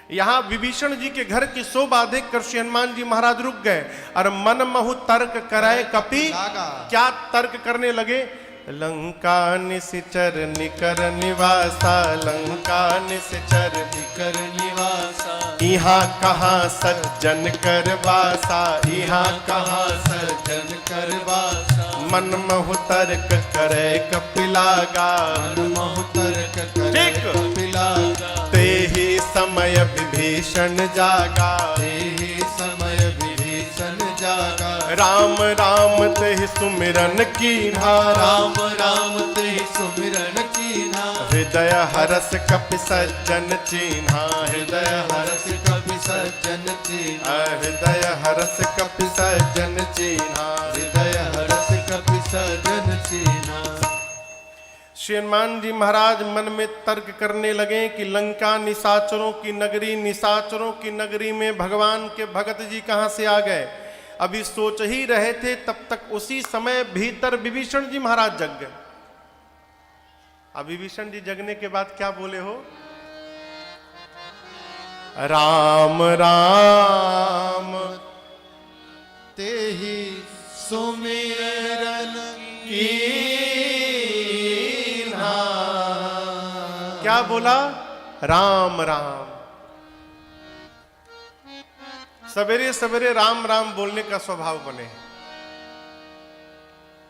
यहाँ विभीषण जी के घर की शोभा देख कर श्री हनुमान जी महाराज रुक गए और मन महु तर्क कराए कपि। क्या तर्क करने लगे? लंका निश्चर निकर निवासा, लंका निश्चर निकर निवासा, यहाँ कहाँ सज्जन कर वासा, यहाँ कहाँ सज्जन कर वासा। मन महु तर्क करे कपिलागा, मन महु तर्क करे कपिलागा। ते ही समय विभीषण जागा, ते ही समय विभीषण जागा। राम राम ते सुमिरन कीन्हा, राम राम ते सुमिरन कीन्हा। हृदय हरस कपि सज्जन चीन्हा, हृदय हरस कपि सज्जन चीन्हा, हृदय हरस कपि सज्जन चीन्हा, हृदय हरस कपि सज्जन चीन्हा। श्री हनुमान जी महाराज मन में तर्क करने लगे कि लंका निशाचरों की नगरी, निशाचरों की नगरी में भगवान के भगत जी कहां से आ गए। अभी सोच ही रहे थे, तब तक उसी समय भीतर विभीषण जी महाराज जग गए। अब विभीषण जी जगने के बाद क्या बोले हो? राम राम ते ही सुमिरन कीन्हा। क्या बोला? राम राम। सवेरे सवेरे राम राम बोलने का स्वभाव बने।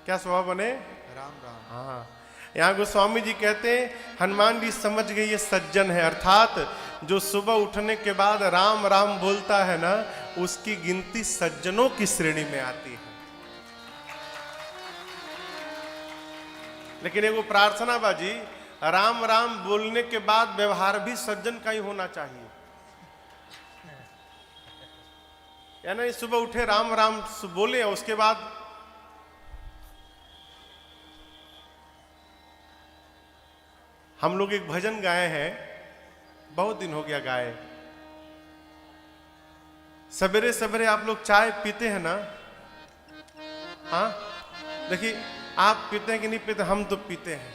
क्या स्वभाव बने? राम राम। हाँ, यहाँ गोस्वामी जी कहते हैं हनुमान जी समझ गए ये सज्जन है, अर्थात जो सुबह उठने के बाद राम राम बोलता है ना, उसकी गिनती सज्जनों की श्रेणी में आती है। लेकिन एगो प्रार्थना बाजी, राम राम बोलने के बाद व्यवहार भी सज्जन का ही होना चाहिए। या नहीं, सुबह उठे राम राम बोले, उसके बाद हम लोग एक भजन गाए हैं, बहुत दिन हो गया गाए। सवेरे सवेरे आप लोग चाय पीते हैं ना? हाँ, देखिए आप पीते हैं कि नहीं पीते? हम तो पीते हैं।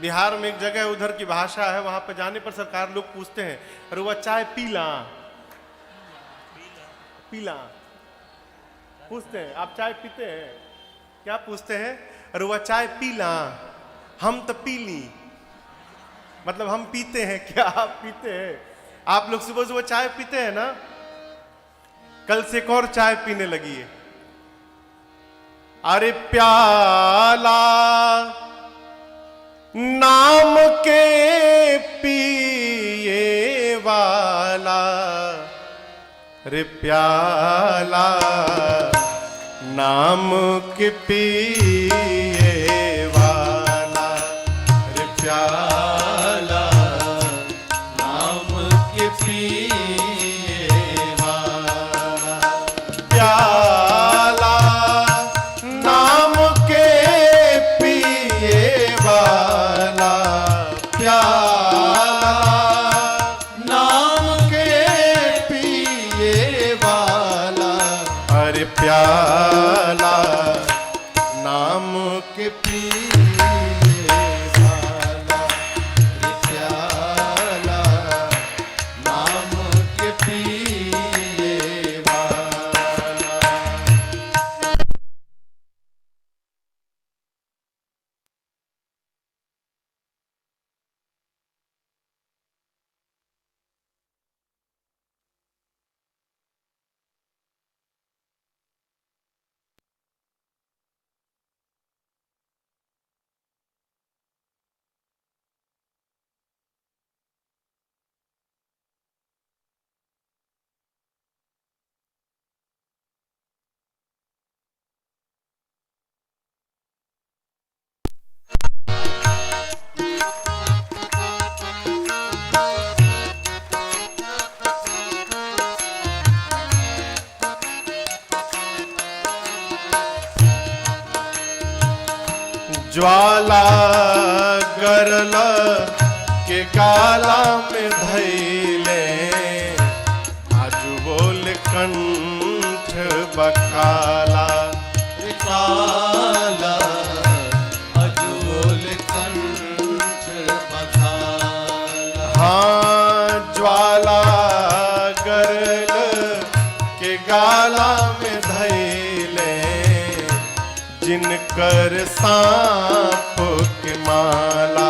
बिहार में एक जगह उधर की भाषा है, वहां पे जाने पर सरकार लोग पूछते हैं, अरे वह चाय पीला पीला पूछते हैं, आप चाय पीते हैं क्या? पूछते हैं, अरे वह चाय पीला, हम तो पी ली। मतलब हम पीते हैं क्या? आप पीते हैं? आप लोग सुबह सुबह चाय पीते हैं ना? कल से एक और चाय पीने लगी है। अरे प्याला नाम के पिए वाला, रे प्याला नाम के पिए वाला, रे प्याला नाम के पिए वाला। प्याला नाम के पिए वाला, प्याला नाम के पिए वाला। अरे प्याला नाम के पिए वाला, रे प्याला नाम के पिए वाला। ज्वाला गरल के काला में धैले, आजू बोल कंठ बकाला, काला आजू बोल कंठ बकाला। माला में धैले जिनकर सांप के माला,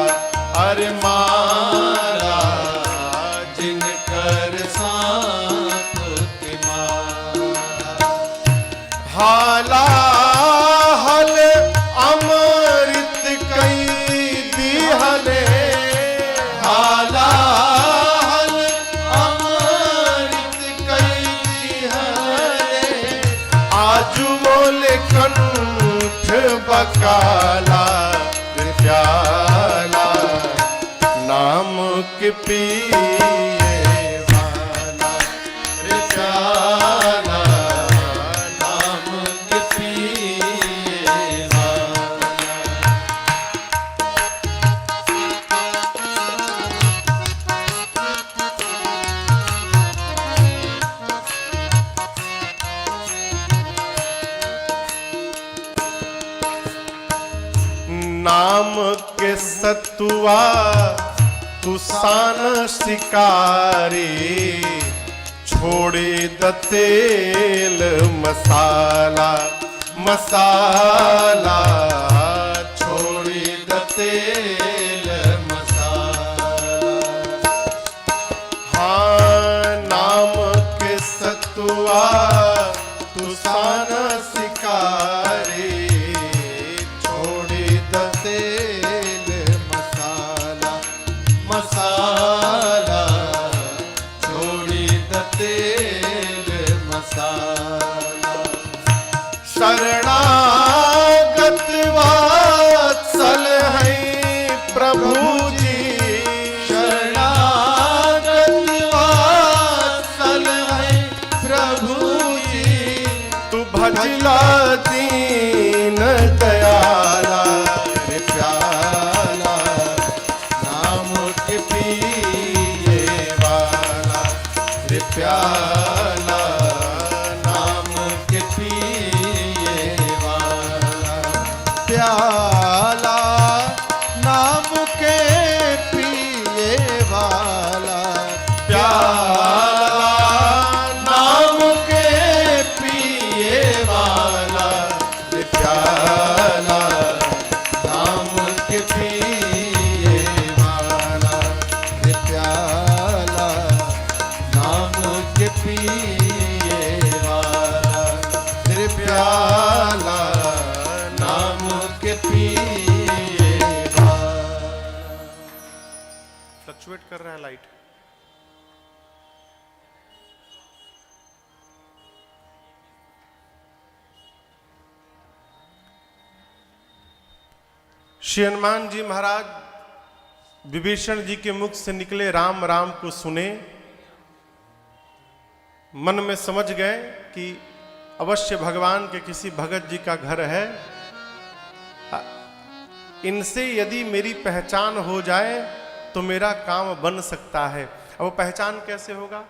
अरे माला जिनकर सांप के माला। हाला हल अमृत कई दिहले, हाला हल अमृत कई दिहले, आजू बोले कंठ बकाला प्याला नाम के पिए वाला, रे प्याला नाम के पिए वाला। नाम के सतुआ तुसान शिकारी, छोड़े द तेल मसाला, मसाला छोड़ी द तेल मसाला। हाँ नाम के सतुआ तुसान शिकारी, तेल मसाला, मसाला छोड़ी द तेल मसाला। शरणागत वात्सल है प्रभु जी, शरणागत वात्सल है प्रभु जी, तू भजला दीन दयाला, रे प्याला नाम के पिए वाला, रे प्याला नाम के पिए वाला। प्याला नाम के पिए वाला, प्याला नाम के पिए वाला, रे प्याला नाम के पिए वाला, रे प्याला नाम के पिए वाला, रे प्याला नाम के पिए वाला। फ्लक्चुएट कर रहा है लाइट। श्री हनुमान जी महाराज विभीषण जी के मुख से निकले राम राम को सुने, मन में समझ गए कि अवश्य भगवान के किसी भगत जी का घर है, इनसे यदि मेरी पहचान हो जाए तो मेरा काम बन सकता है। अब वो पहचान कैसे होगा?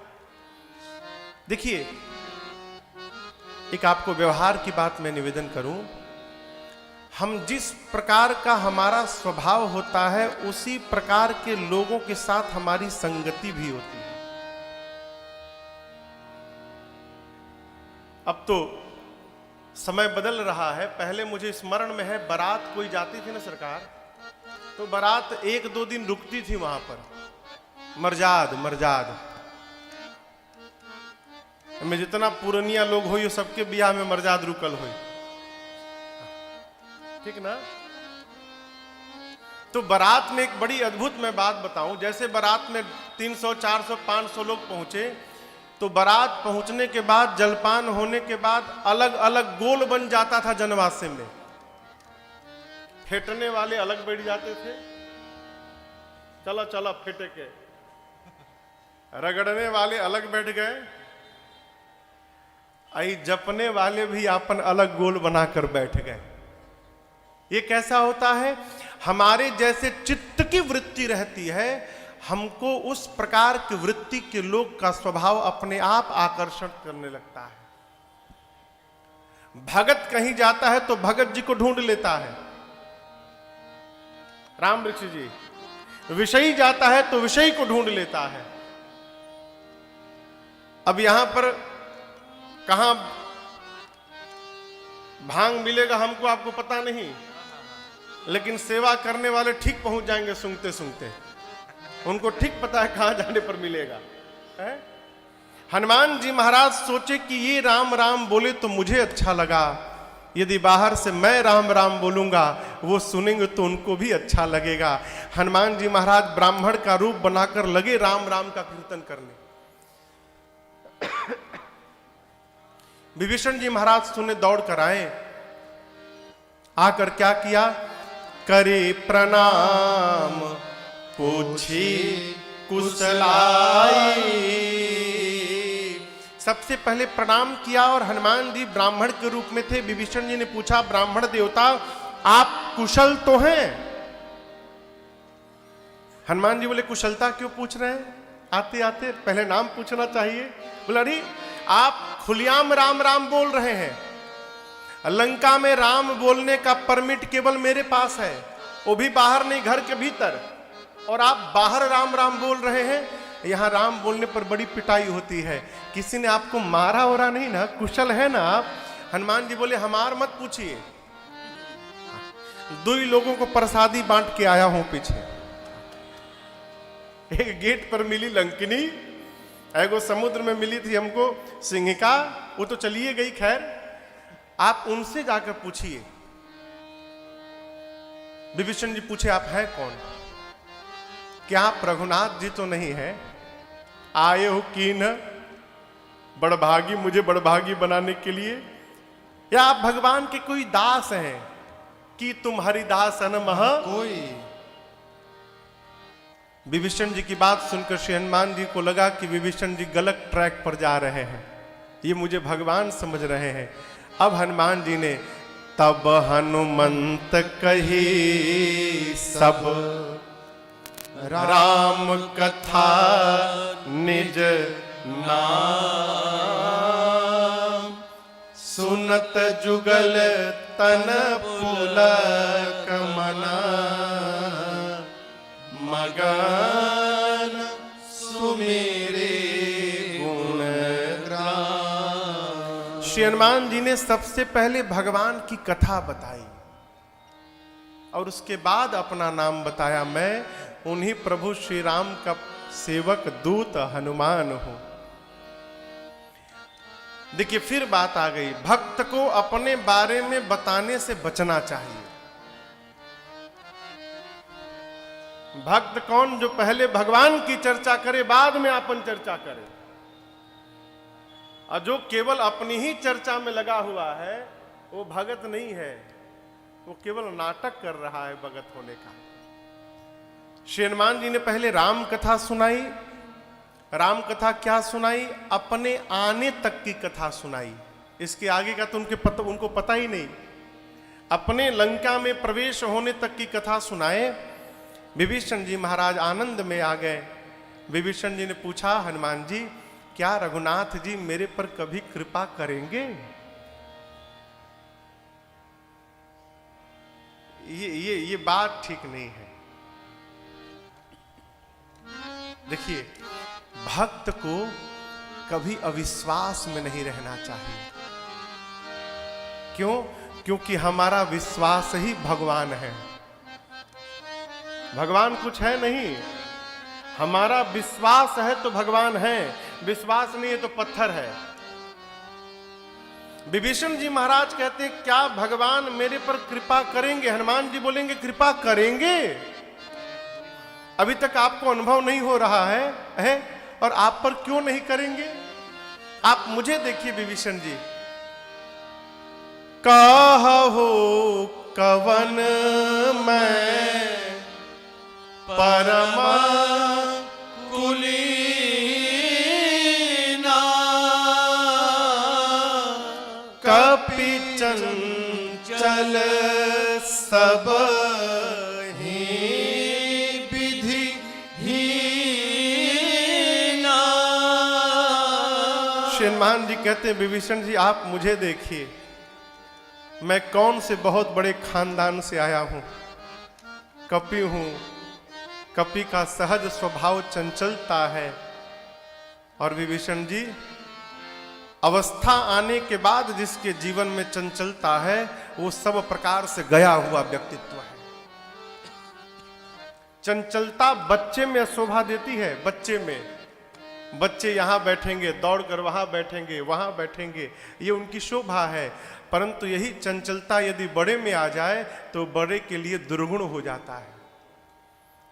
देखिए, एक आपको व्यवहार की बात मैं निवेदन करूं, हम जिस प्रकार का हमारा स्वभाव होता है उसी प्रकार के लोगों के साथ हमारी संगति भी होती है। अब तो समय बदल रहा है, पहले मुझे स्मरण में है बारात कोई जाती थी ना सरकार, तो बारात एक दो दिन रुकती थी वहां पर, मरजाद मरजाद में जितना पुरनिया लोग हो सबके बियाह में मरजाद रुकल हो, ठीक ना। तो बारात में एक बड़ी अद्भुत मैं बात बताऊं, जैसे बारात में 300 400 500 लोग पहुंचे, तो बारात पहुंचने के बाद जलपान होने के बाद अलग अलग गोल बन जाता था जनवासे में। फेंटने वाले अलग बैठ जाते थे, चलो चलो फेंटे के, रगड़ने वाले अलग बैठ गए, आई जपने वाले भी अपन अलग गोल बनाकर बैठ गए। ये कैसा होता है? हमारे जैसे चित्त की वृत्ति रहती है, हमको उस प्रकार की वृत्ति के लोग का स्वभाव अपने आप आकर्षण करने लगता है। भगत कहीं जाता है तो भगत जी को ढूंढ लेता है, राम वृक्ष जी। विषयी जाता है तो विषयी को ढूंढ लेता है। अब यहां पर कहां भांग मिलेगा हमको आपको पता नहीं, लेकिन सेवा करने वाले ठीक पहुंच जाएंगे सूंघते सूंघते, उनको ठीक पता है कहां जाने पर मिलेगा है? हनुमान जी महाराज सोचे कि ये राम राम बोले तो मुझे अच्छा लगा, यदि बाहर से मैं राम राम बोलूंगा वो सुनेंगे तो उनको भी अच्छा लगेगा। हनुमान जी महाराज ब्राह्मण का रूप बनाकर लगे राम राम का कीर्तन करने। विभीषण जी महाराज सुने दौड़ कर आए, आकर क्या किया, करे प्रणाम पूछी कुशलाई। सबसे पहले प्रणाम किया और हनुमान जी ब्राह्मण के रूप में थे। विभीषण जी ने पूछा, ब्राह्मण देवता आप कुशल तो हैं? हनुमान जी बोले, कुशलता क्यों पूछ रहे हैं, आते आते पहले नाम पूछना चाहिए। बोला, अरे आप खुलेआम राम राम बोल रहे हैं, लंका में राम बोलने का परमिट केवल मेरे पास है, वो भी बाहर नहीं घर के भीतर, और आप बाहर राम राम बोल रहे हैं। यहां राम बोलने पर बड़ी पिटाई होती है, किसी ने आपको मारा हो रहा नहीं ना, कुशल है ना आप? हनुमान जी बोले, हमार मत पूछिए, 2 लोगों को प्रसादी बांट के आया हूं पीछे। एक गेट पर मिली लंकिनी, एगो समुद्र में मिली थी हमको सिंहिका, वो तो चलिए गई, खैर आप उनसे जाकर पूछिए। विभीषण जी पूछे, आप हैं कौन? क्या आप रघुनाथ जी तो नहीं है? आए हो कीन बड़भागी, मुझे बड़भागी बनाने के लिए, या आप भगवान के कोई दास हैं कि तुम हरिदास अनमह कोई? विभीषण जी की बात सुनकर श्री हनुमान जी को लगा कि विभीषण जी गलत ट्रैक पर जा रहे हैं, ये मुझे भगवान समझ रहे हैं। अब हनुमान जी ने, तब हनुमंत कही सब राम कथा निज नाम, सुनत जुगल तन पुलक मना, मगन सुमेरे गुण ग्राम। श्री हनुमान जी ने सबसे पहले भगवान की कथा बताई और उसके बाद अपना नाम बताया, मैं उन्हीं प्रभु श्री राम का सेवक दूत हनुमान हूं। देखिए फिर बात आ गई, भक्त को अपने बारे में बताने से बचना चाहिए। भक्त कौन? जो पहले भगवान की चर्चा करे, बाद में अपन चर्चा करे, और जो केवल अपनी ही चर्चा में लगा हुआ है वो भगत नहीं है, वो केवल नाटक कर रहा है भगत होने का। श्री हनुमान जी ने पहले राम कथा सुनाई। राम कथा क्या सुनाई? अपने आने तक की कथा सुनाई, इसके आगे का तो उनको पता ही नहीं। अपने लंका में प्रवेश होने तक की कथा सुनाए। विभीषण जी महाराज आनंद में आ गए। विभीषण जी ने पूछा, हनुमान जी क्या रघुनाथ जी मेरे पर कभी कृपा करेंगे? ये बात ठीक नहीं है। देखिए, भक्त को कभी अविश्वास में नहीं रहना चाहिए। क्यों? क्योंकि हमारा विश्वास ही भगवान है, भगवान कुछ है नहीं। हमारा विश्वास है तो भगवान है, विश्वास नहीं है तो पत्थर है। विभीषण जी महाराज कहते हैं, क्या भगवान मेरे पर कृपा करेंगे? हनुमान जी बोलेंगे, कृपा करेंगे? अभी तक आपको अनुभव नहीं हो रहा है और आप पर क्यों नहीं करेंगे? आप मुझे देखिए विभीषण जी, कहो कवन मैं परम कुलीना, कपि चंचल सब हनुमान जी कहते हैं, विभीषण जी आप मुझे देखिए, मैं कौन से बहुत बड़े खानदान से आया हूं, कपि हूं। कपि का सहज स्वभाव चंचलता है। और विभीषण जी अवस्था आने के बाद जिसके जीवन में चंचलता है वो सब प्रकार से गया हुआ व्यक्तित्व है। चंचलता बच्चे में शोभा देती है। बच्चे यहां बैठेंगे, दौड़कर वहां बैठेंगे, ये उनकी शोभा है। परंतु यही चंचलता यदि बड़े में आ जाए तो बड़े के लिए दुर्गुण हो जाता है।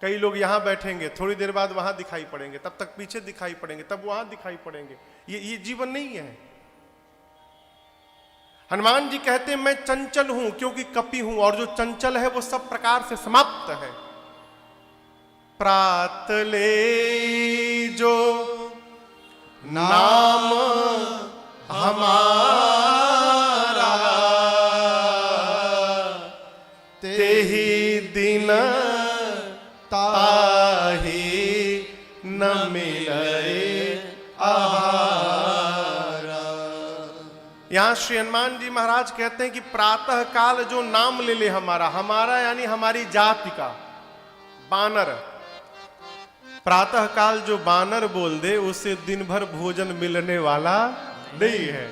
कई लोग यहां बैठेंगे, थोड़ी देर बाद वहां दिखाई पड़ेंगे, तब तक पीछे दिखाई पड़ेंगे, तब वहां दिखाई पड़ेंगे। ये जीवन नहीं है। हनुमान जी कहते हैं मैं चंचल हूं क्योंकि कपि हूं, और जो चंचल है वो सब प्रकार से समाप्त है। प्रात ले जो नाम हमारा, तेहि दिन ताहि न मिले आहारा। यहां श्री हनुमान जी महाराज कहते हैं कि प्रातः काल जो नाम ले ले हमारा यानी हमारी जाति का बानर, प्रातः काल जो बानर बोल दे उसे दिन भर भोजन मिलने वाला नहीं है।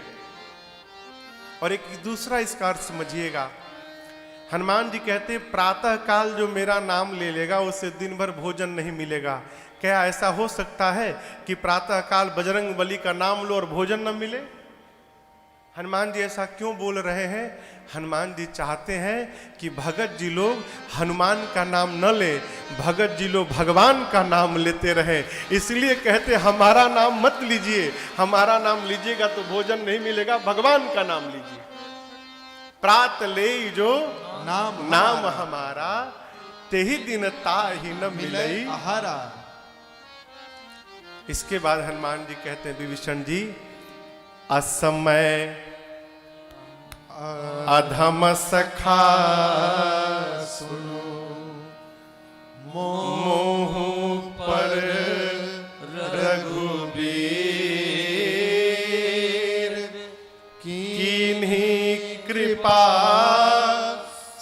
और एक दूसरा इसका अर्थ समझिएगा, हनुमान जी कहते हैं प्रातः काल जो मेरा नाम ले लेगा उसे दिन भर भोजन नहीं मिलेगा। क्या ऐसा हो सकता है कि प्रातः काल बजरंग बली का नाम लो और भोजन न मिले? हनुमान जी ऐसा क्यों बोल रहे हैं? हनुमान जी चाहते हैं कि भगत जी लोग हनुमान का नाम न ले, भगत जी लोग भगवान का नाम लेते रहे। इसलिए कहते हमारा नाम मत लीजिए, हमारा नाम लीजिएगा तो भोजन नहीं मिलेगा, भगवान का नाम लीजिए। प्रात ले जो नाम हमारा, तेहि दिन ताहि न मिलई आहारा। इसके बाद हनुमान जी कहते हैं विभीषण जी, असमय अधम सखा सुनो, मोह पर रघुबीर, कीन्ही कृपा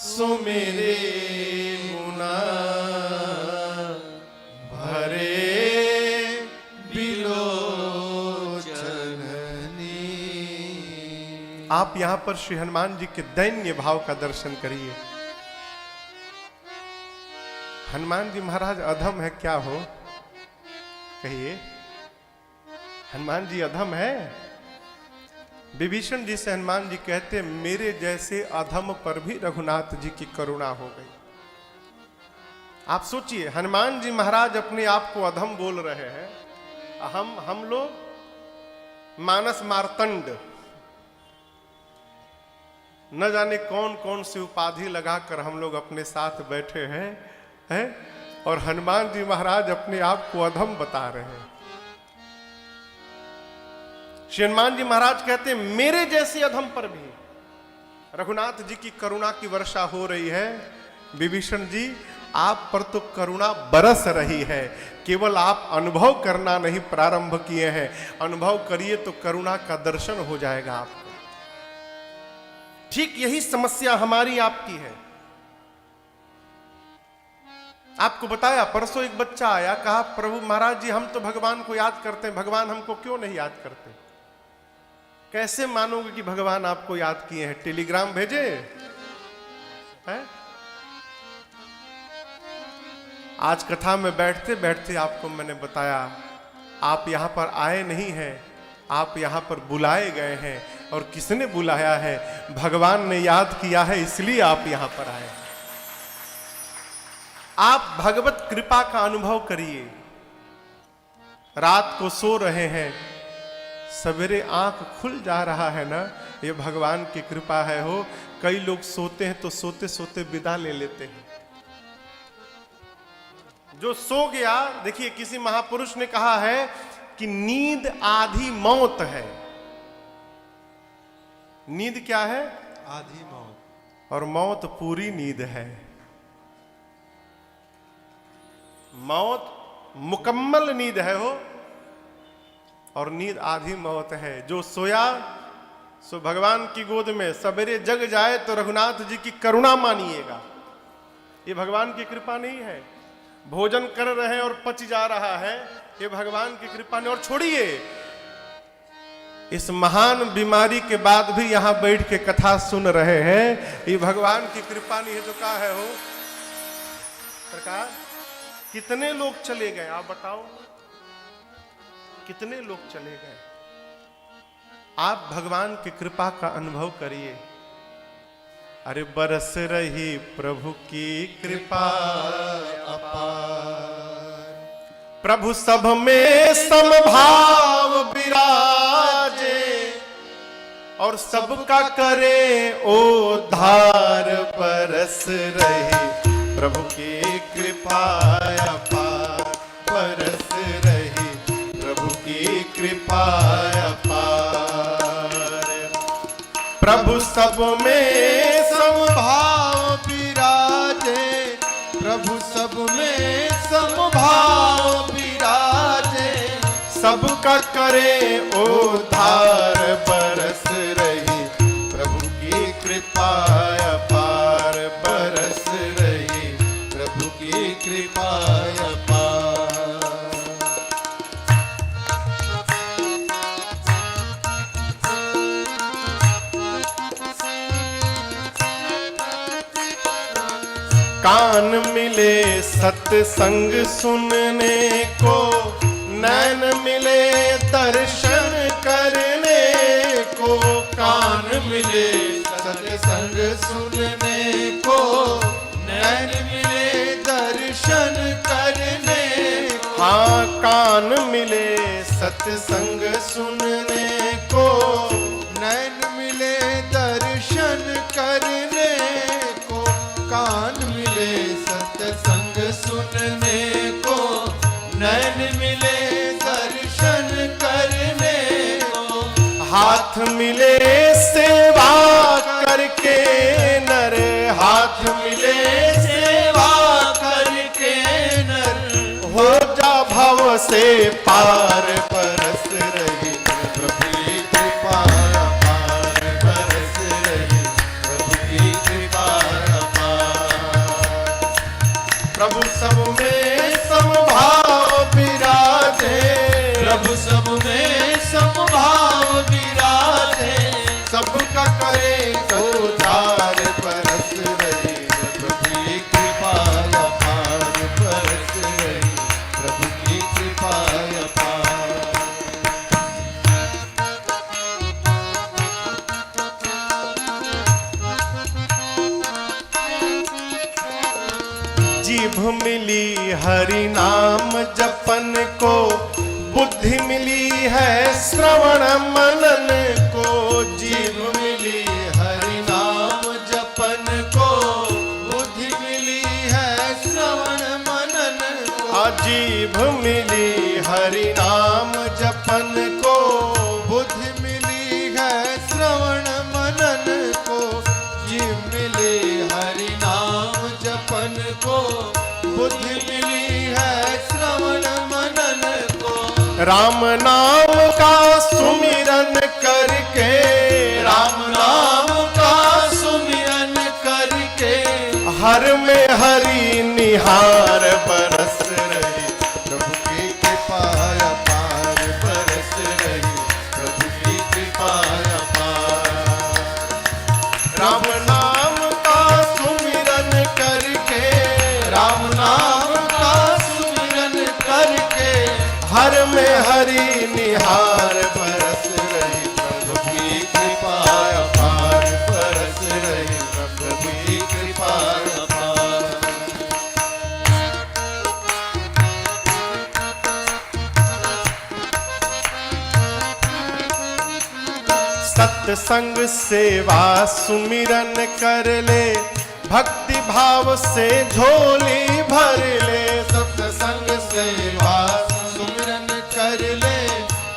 सुमिरे मुना, भरे आप यहां पर श्री हनुमान जी के दैन्य भाव का दर्शन करिए। हनुमान जी महाराज अधम है क्या हो? कहिए, हनुमान जी अधम है? विभीषण जी से हनुमान जी कहते मेरे जैसे अधम पर भी रघुनाथ जी की करुणा हो गई। आप सोचिए, हनुमान जी महाराज अपने आप को अधम बोल रहे हैं, हम लोग मानस मार्तंड, न जाने कौन कौन सी उपाधि लगाकर हम लोग अपने साथ बैठे हैं, और हनुमान जी महाराज अपने आप को अधम बता रहे हैं। श्री हनुमान जी महाराज कहते हैं मेरे जैसे अधम पर भी रघुनाथ जी की करुणा की वर्षा हो रही है। विभीषण जी, आप पर तो करुणा बरस रही है, केवल आप अनुभव करना नहीं प्रारंभ किए हैं। अनुभव करिए तो करुणा का दर्शन हो जाएगा आपको। ठीक यही समस्या हमारी आपकी है। आपको बताया, परसों एक बच्चा आया, कहा प्रभु महाराज जी हम तो भगवान को याद करते हैं, भगवान हमको क्यों नहीं याद करते? कैसे मानोगे कि भगवान आपको याद किए हैं? टेलीग्राम भेजे हैं? आज कथा में बैठते बैठते आपको मैंने बताया, आप यहां पर आए नहीं हैं, आप यहां पर बुलाए गए हैं। और किसने बुलाया है? भगवान ने याद किया है, इसलिए आप यहां पर आए। आप भगवत कृपा का अनुभव करिए। रात को सो रहे हैं, सवेरे आंख खुल जा रहा है ना, ये भगवान की कृपा है। हो कई लोग सोते हैं तो सोते सोते विदा ले लेते हैं। जो सो गया, देखिए किसी महापुरुष ने कहा है कि नींद आधी मौत है। नींद क्या है? आधी मौत। और मौत पूरी नींद है। मौत मुकम्मल नींद है हो, और नींद आधी मौत है। जो सोया सो भगवान की गोद में सवेरे जग जाए तो रघुनाथ जी की करुणा मानिएगा। ये भगवान की कृपा नहीं है। भोजन कर रहे हैं और पच जा रहा है, ये भगवान की कृपा नहीं। और छोड़िए, इस महान बीमारी के बाद भी यहां बैठ के कथा सुन रहे हैं, ये भगवान की कृपा नहीं है तो क्या है हो सरकार? कितने लोग चले गए आप बताओ, कितने लोग चले गए? आप भगवान की कृपा का अनुभव करिए। अरे बरस रही प्रभु की कृपा अपार, प्रभु सब में समभाव विराजे और सबका करे उद्धार। बरस रही प्रभु की कृपा अपार, बरस रही प्रभु की कृपा अपार। प्रभु सब में समभाव विराजे, प्रभु सब में समभाव विराजे, सबका करे उद्धार। बरस रही प्रभु की कृपा अपार, बरस रही प्रभु की कृपा अपार। कान मिले सत्संग सुनने को, नैन मिले दर्शन करने को। कान मिले सत्संग सुनने को, नैन मिले दर्शन करने को। हाँ कान मिले सत्संग सुनने को, नैन मिले दर्शन करने को। कान मिले सत्संग सुनने को, नैन मिले दर्शन करने को। हाथ मिले सेवा करके नर, हाथ मिले सेवा करके नर। हो जा भव से पार, बरस रही प्रभु की कृपा अपार, बरस रही प्रभु की कृपा अपार। प्रभु सब में समभाव विराजे, प्रभु सब में समभाव विराजे, सबका करे उद्धार। बरस रही प्रभु की कृपा अपार, बरस रही प्रभु की कृपा अपार। जीभ मिली हरि नाम जपन को, बुद्धि मिली है श्रवण मनन को। जीभ मिली हरि नाम जपन को, बुद्धि मिली है श्रवण मनन को। जीभ मिली हरि नाम जपन को, बुद्धि मिली है श्रवण मनन को। जीभ मिली हरि नाम जपन को, बुद्धि मिली है श्रवण मनन को। राम नाम का सुमिरन करके, राम नाम का सुमिरन करके, हर में हरि निहार। बरस रही प्रभु की कृपा अपार, बरस रही प्रभु की कृपा अपार। राम नाम का सुमिरन करके, राम नाम का सुमिरन करके, हर में हरि निहार। बरस रही प्रभु की कृपा अपार, बरस रही प्रभु की कृपा अपार। सत्संग सेवा सुमिरन कर ले, भक्ति भाव से झोली भर ले। सत्संग सेवा सुमिरन कर ले,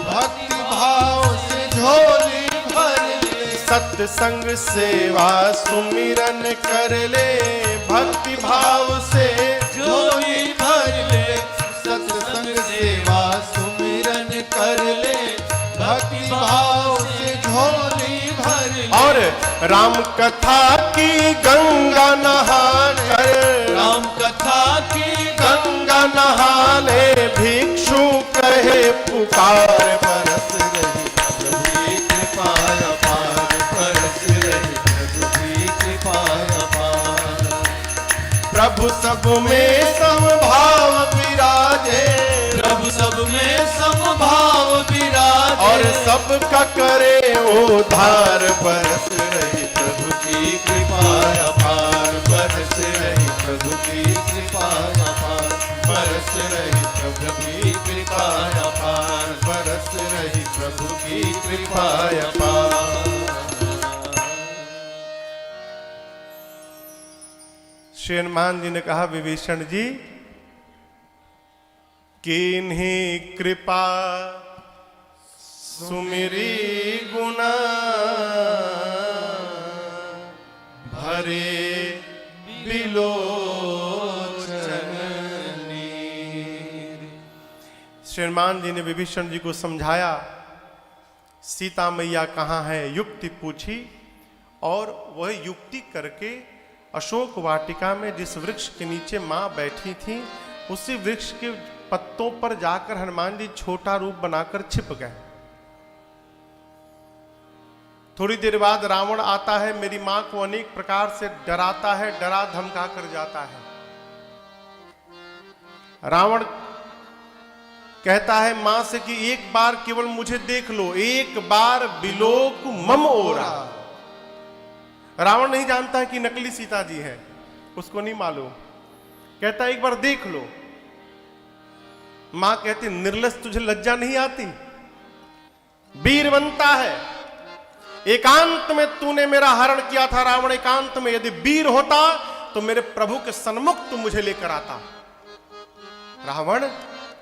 भक्ति भाव से झोली भर ले। सत्संग सेवा सुमिरन कर ले, भक्ति भाव से झोली भर ले। सत्संग सेवा सुमिरन कर ले, भक्ति भाव से झोली भर ले। और राम कथा की गंगा नहा कर, राम कथा की गंगा नहा ले। भिक्षु कहे पुकार, बरस रही प्रभु की प्रभु सब में समभाव विराजे, प्रभु सब में समभाव विराजे, और सबका करे उद्धार, बरस रही प्रभु की कृपा अपार, बरस रही प्रभु की कृपा अपार, बरस रही प्रभु की कृपा अपार, बरस रही प्रभु की कृपा अपार। श्री हनुमान जी ने कहा, विभीषण जी, किन्हीं कृपा सुमिरी गुना भरे बिलोचन नीर। श्री हनुमान जी ने विभीषण जी को समझाया, सीता मैया कहाँ है, युक्ति पूछी, और वह युक्ति करके अशोक वाटिका में जिस वृक्ष के नीचे मां बैठी थी, उसी वृक्ष के पत्तों पर जाकर हनुमान जी छोटा रूप बनाकर छिप गए। थोड़ी देर बाद रावण आता है, मेरी मां को अनेक प्रकार से डराता है, डरा धमका कर जाता है। रावण कहता है मां से कि एक बार केवल मुझे देख लो, एक बार बिलोक मम ओरा। रावण नहीं जानता है कि नकली सीता जी है, उसको नहीं मालूम। कहता है एक बार देख लो। मां कहती, निर्लज, तुझे लज्जा नहीं आती? वीर बनता है, एकांत में तूने मेरा हरण किया था रावण, एकांत में। यदि वीर होता तो मेरे प्रभु के सन्मुख तू मुझे लेकर आता। रावण,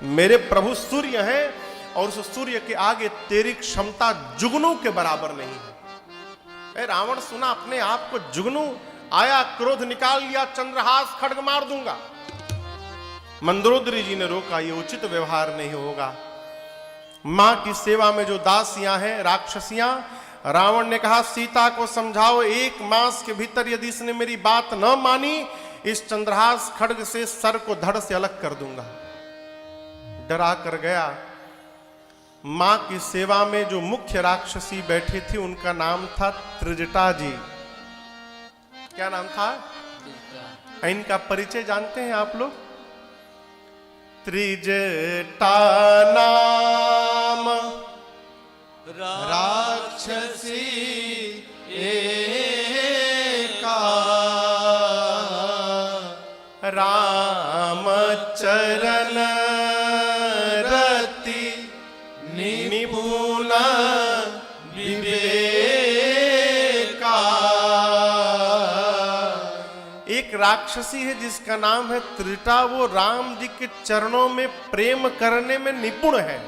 मेरे प्रभु सूर्य हैं, और उस सूर्य के आगे तेरी क्षमता जुगनू के बराबर नहीं है। रावण सुना अपने आप को जुगनू, आया, क्रोध निकाल लिया, चंद्रहास, खड्ग मार दूंगा। मंदोदरी जी ने रोका, ये उचित व्यवहार नहीं होगा। मां की सेवा में जो दासियां हैं, राक्षसियां, रावण ने कहा सीता को समझाओ, एक मास के भीतर यदि इसने मेरी बात न मानी, इस चंद्रहास खड्ग से सर को धड़ से अलग कर दूंगा। डरा कर गया। मां की सेवा में जो मुख्य राक्षसी बैठी थी, उनका नाम था त्रिजटा जी। क्या नाम था? इनका परिचय जानते हैं आप लोग? त्रिजटा नाम राक्षसी एका, राम चरण रति निपुण विवेका। एक राक्षसी है जिसका नाम है त्रिजटा, वो राम जी के चरणों में प्रेम करने में निपुण है।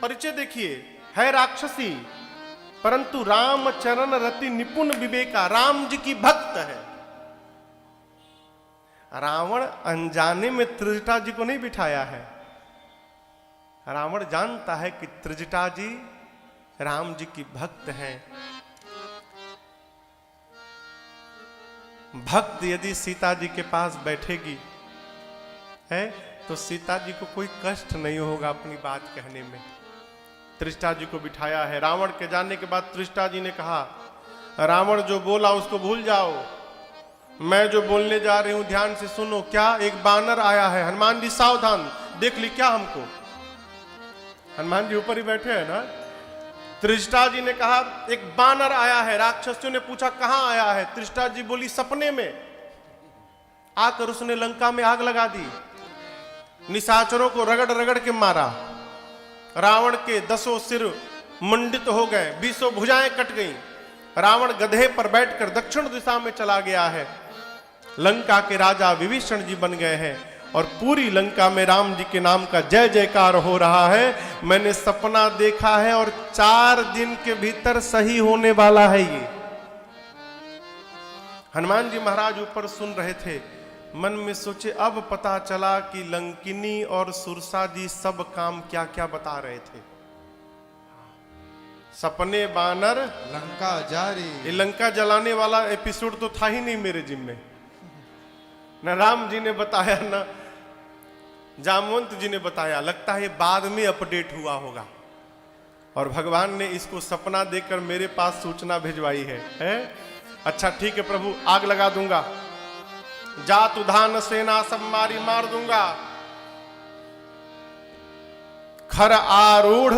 परिचय देखिए, है राक्षसी परंतु राम चरण रति निपुण विवेका, राम जी की भक्त है। रावण अनजाने में त्रिजटा जी को नहीं बिठाया है। रावण जानता है कि त्रिजटा जी राम जी की भक्त हैं। भक्त यदि सीता जी के पास बैठेगी है तो सीता जी को कोई कष्ट नहीं होगा अपनी बात कहने में। त्रिजटा जी को बिठाया है। रावण के जाने के बाद त्रिजटा जी ने कहा, रावण जो बोला उसको भूल जाओ, मैं जो बोलने जा रही हूं ध्यान से सुनो। क्या? एक बानर आया है। हनुमान जी सावधान, देख ली क्या हमको? हनुमान जी ऊपर ही बैठे हैं ना। त्रिजटा जी ने कहा एक बानर आया है। राक्षसियों ने पूछा कहां आया है? त्रिजटा जी बोली सपने में आकर उसने लंका में आग लगा दी, निशाचरों को रगड़ रगड़ के मारा, रावण के 10 सिर मंडित हो गए, 20 भुजाएं कट गईं। रावण गधे पर बैठकर दक्षिण दिशा में चला गया है। लंका के राजा विभीषण जी बन गए हैं और पूरी लंका में राम जी के नाम का जय जयकार हो रहा है। मैंने सपना देखा है और 4 दिन के भीतर सही होने वाला है ये। हनुमान जी महाराज ऊपर सुन रहे थे, मन में सोचे अब पता चला कि लंकिनी और सुरसा जी सब काम क्या क्या बता रहे थे। सपने बानर लंका जारी। ये लंका जलाने वाला एपिसोड तो था ही नहीं मेरे जिम्मे। न राम जी ने बताया न जामवंत जी ने बताया। लगता है बाद में अपडेट हुआ होगा और भगवान ने इसको सपना देकर मेरे पास सूचना भिजवाई है? अच्छा ठीक है प्रभु, आग लगा दूंगा। जात उधान सेना सब मारी मार दूंगा। खर आरूढ़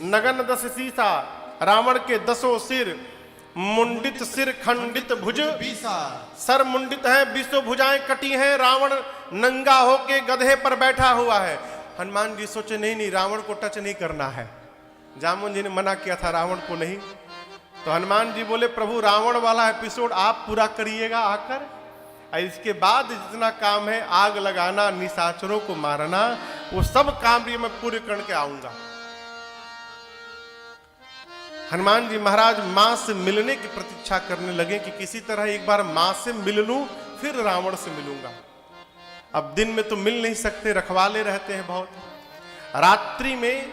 नगन दस सीसा, रावण के 10 सिर, मुंडित सिर खंडित भुज बीसा, सर मुंडित है, 20 भुजाएं कटी हैं। रावण नंगा होके गधे पर बैठा हुआ है। हनुमान जी सोचे नहीं रावण को टच नहीं करना है। जामुन जी ने मना किया था रावण को नहीं, तो हनुमान जी बोले प्रभु रावण वाला एपिसोड आप पूरा करिएगा आकर, और इसके बाद जितना काम है आग लगाना, निशाचरों को मारना, वो सब काम भी मैं पूरे करके आऊंगा। हनुमान जी महाराज मां से मिलने की प्रतीक्षा करने लगे कि किसी तरह एक बार मां से मिल लूं, फिर रावण से मिलूंगा। अब दिन में तो मिल नहीं सकते, रखवाले रहते हैं बहुत। रात्रि में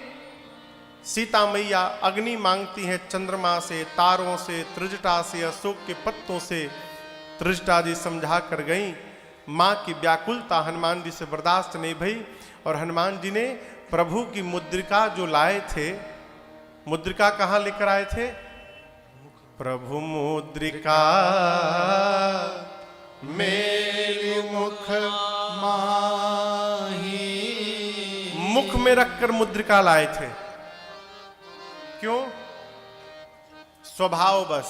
सीता मैया अग्नि मांगती हैं चंद्रमा से, तारों से, त्रिजटा से, अशोक के पत्तों से। त्रिजटा जी समझा कर गई। मां की व्याकुलता हनुमान जी से बर्दाश्त नहीं भई, और हनुमान जी ने प्रभु की मुद्रिका जो लाए थे, मुद्रिका कहां लेकर आए थे? प्रभु मुद्रिका मेरी मुख माही, मुख में रखकर मुद्रिका लाए थे। क्यों? स्वभाव बस।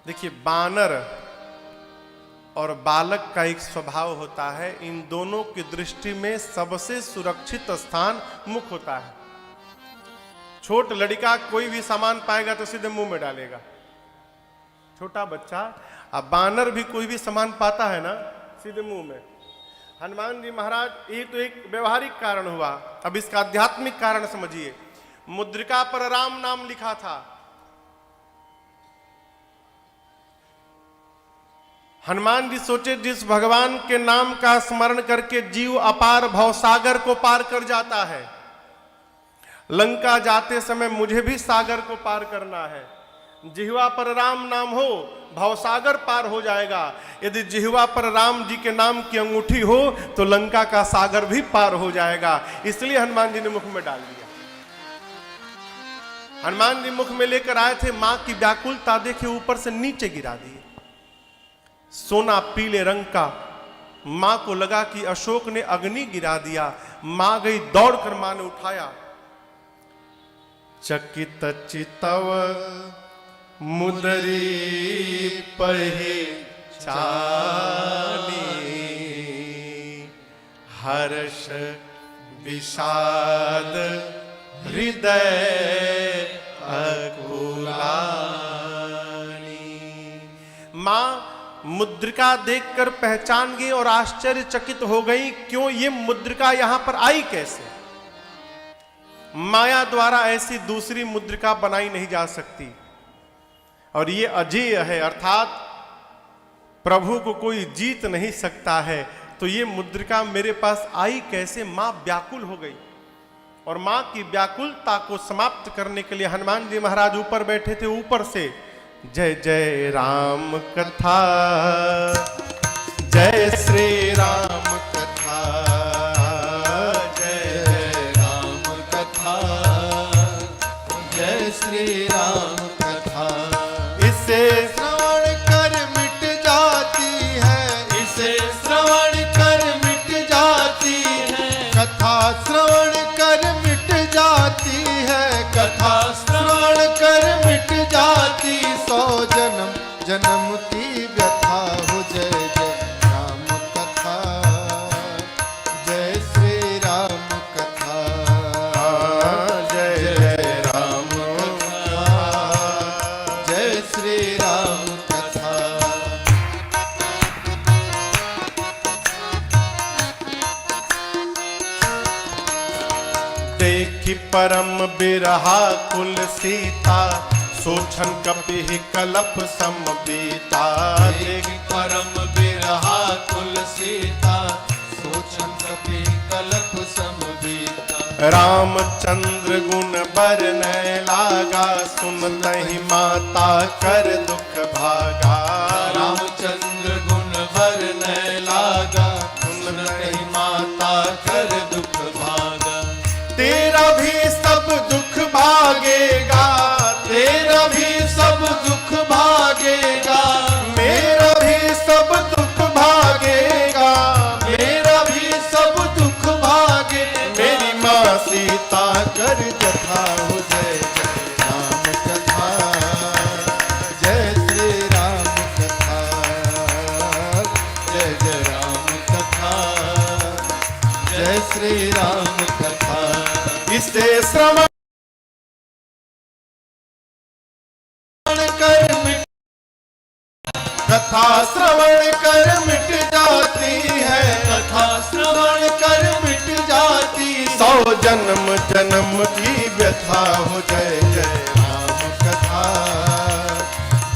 देखिए बानर और बालक का एक स्वभाव होता है, इन दोनों की दृष्टि में सबसे सुरक्षित स्थान मुख होता है। छोट लड़का कोई भी सामान पाएगा तो सीधे मुंह में डालेगा, छोटा बच्चा। अब बानर भी कोई भी सामान पाता है ना, सीधे मुंह में। हनुमान जी महाराज ये तो एक व्यवहारिक कारण हुआ, अब इसका आध्यात्मिक कारण समझिए। मुद्रिका पर राम नाम लिखा था। हनुमान जी सोचे जिस भगवान के नाम का स्मरण करके जीव अपार भवसागर को पार कर जाता है, लंका जाते समय मुझे भी सागर को पार करना है। जिह्वा पर राम नाम हो, भवसागर पार हो जाएगा। यदि जिह्वा पर राम जी के नाम की अंगूठी हो तो लंका का सागर भी पार हो जाएगा। इसलिए हनुमान जी ने मुख में डाल दिया। हनुमान जी मुख में लेकर आए थे, मां की व्याकुलता देखे ऊपर से नीचे गिरा दिए। सोना पीले रंग का, मां को लगा कि अशोक ने अग्नि गिरा दिया। मां गई दौड़कर, मां ने उठाया। चकित चितव मुदरी पहचानी, हर्ष विषाद हृदय अकुलानी। मां मुद्रिका देखकर पहचान गई और आश्चर्यचकित हो गई, क्यों ये मुद्रिका यहां पर आई कैसे? माया द्वारा ऐसी दूसरी मुद्रिका बनाई नहीं जा सकती, और ये अजेय है, अर्थात प्रभु को कोई जीत नहीं सकता है। तो ये मुद्रिका मेरे पास आई कैसे? मां व्याकुल हो गई, और मां की व्याकुलता को समाप्त करने के लिए हनुमान जी महाराज ऊपर बैठे थे। ऊपर से जय जय राम कथा, जय श्री राम कथा, जय जय राम कथा, जय श्री राम कथा। इसे श्रवण कर मिट जाती है, इसे श्रवण कर मिट जाती है, कथा श्रवण कर मिट जाती है, कथा श्रवण कर मिट जाती। 100 जन्म जन्म की व्यथा हो, जय जय राम कथा, जय श्री राम कथा, जय जय राम कथा, जय श्री राम कथा। देखी परम बिरहा कुल सीता, सोछन कपि कलप समबीता। देखी परम बिरहा कुल सीता, सोचन कपि कलप समबीता। रामचंद्र गुण बरनय लागा, सुनतहि माता कर दुख भागा। रामचंद्र गुण बरनय लागा, सुनतहि माता कर दुख भागा। तेरा भी सब दुख भागेगा, तेरा भी सब दुख भागेगा, मेरा भी सब दुख गाता कर जथा हो जय जय राम कथा, जय श्री राम कथा, जय जय राम कथा, जय श्री राम कथा। इसे श्रवण कर मिट, कथा श्रवण कर मिट जाती है, कथा श्रवण कर मिट जाती, 100 जन्म जन्म की व्यथा हो जय जय राम कथा,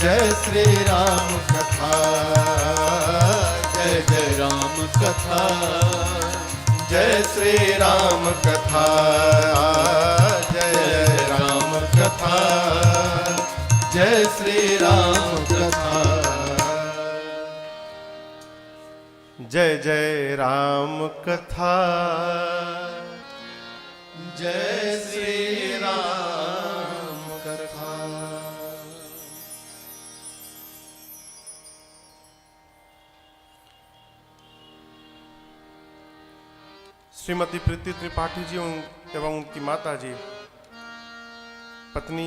जय श्री राम कथा, जय जय राम कथा, जय श्री राम कथा, जय राम कथा, जय श्री राम कथा। जय जय राम कथा, जय श्री राम कथा। श्रीमती प्रीति त्रिपाठी जी एवं उनकी माता जी, पत्नी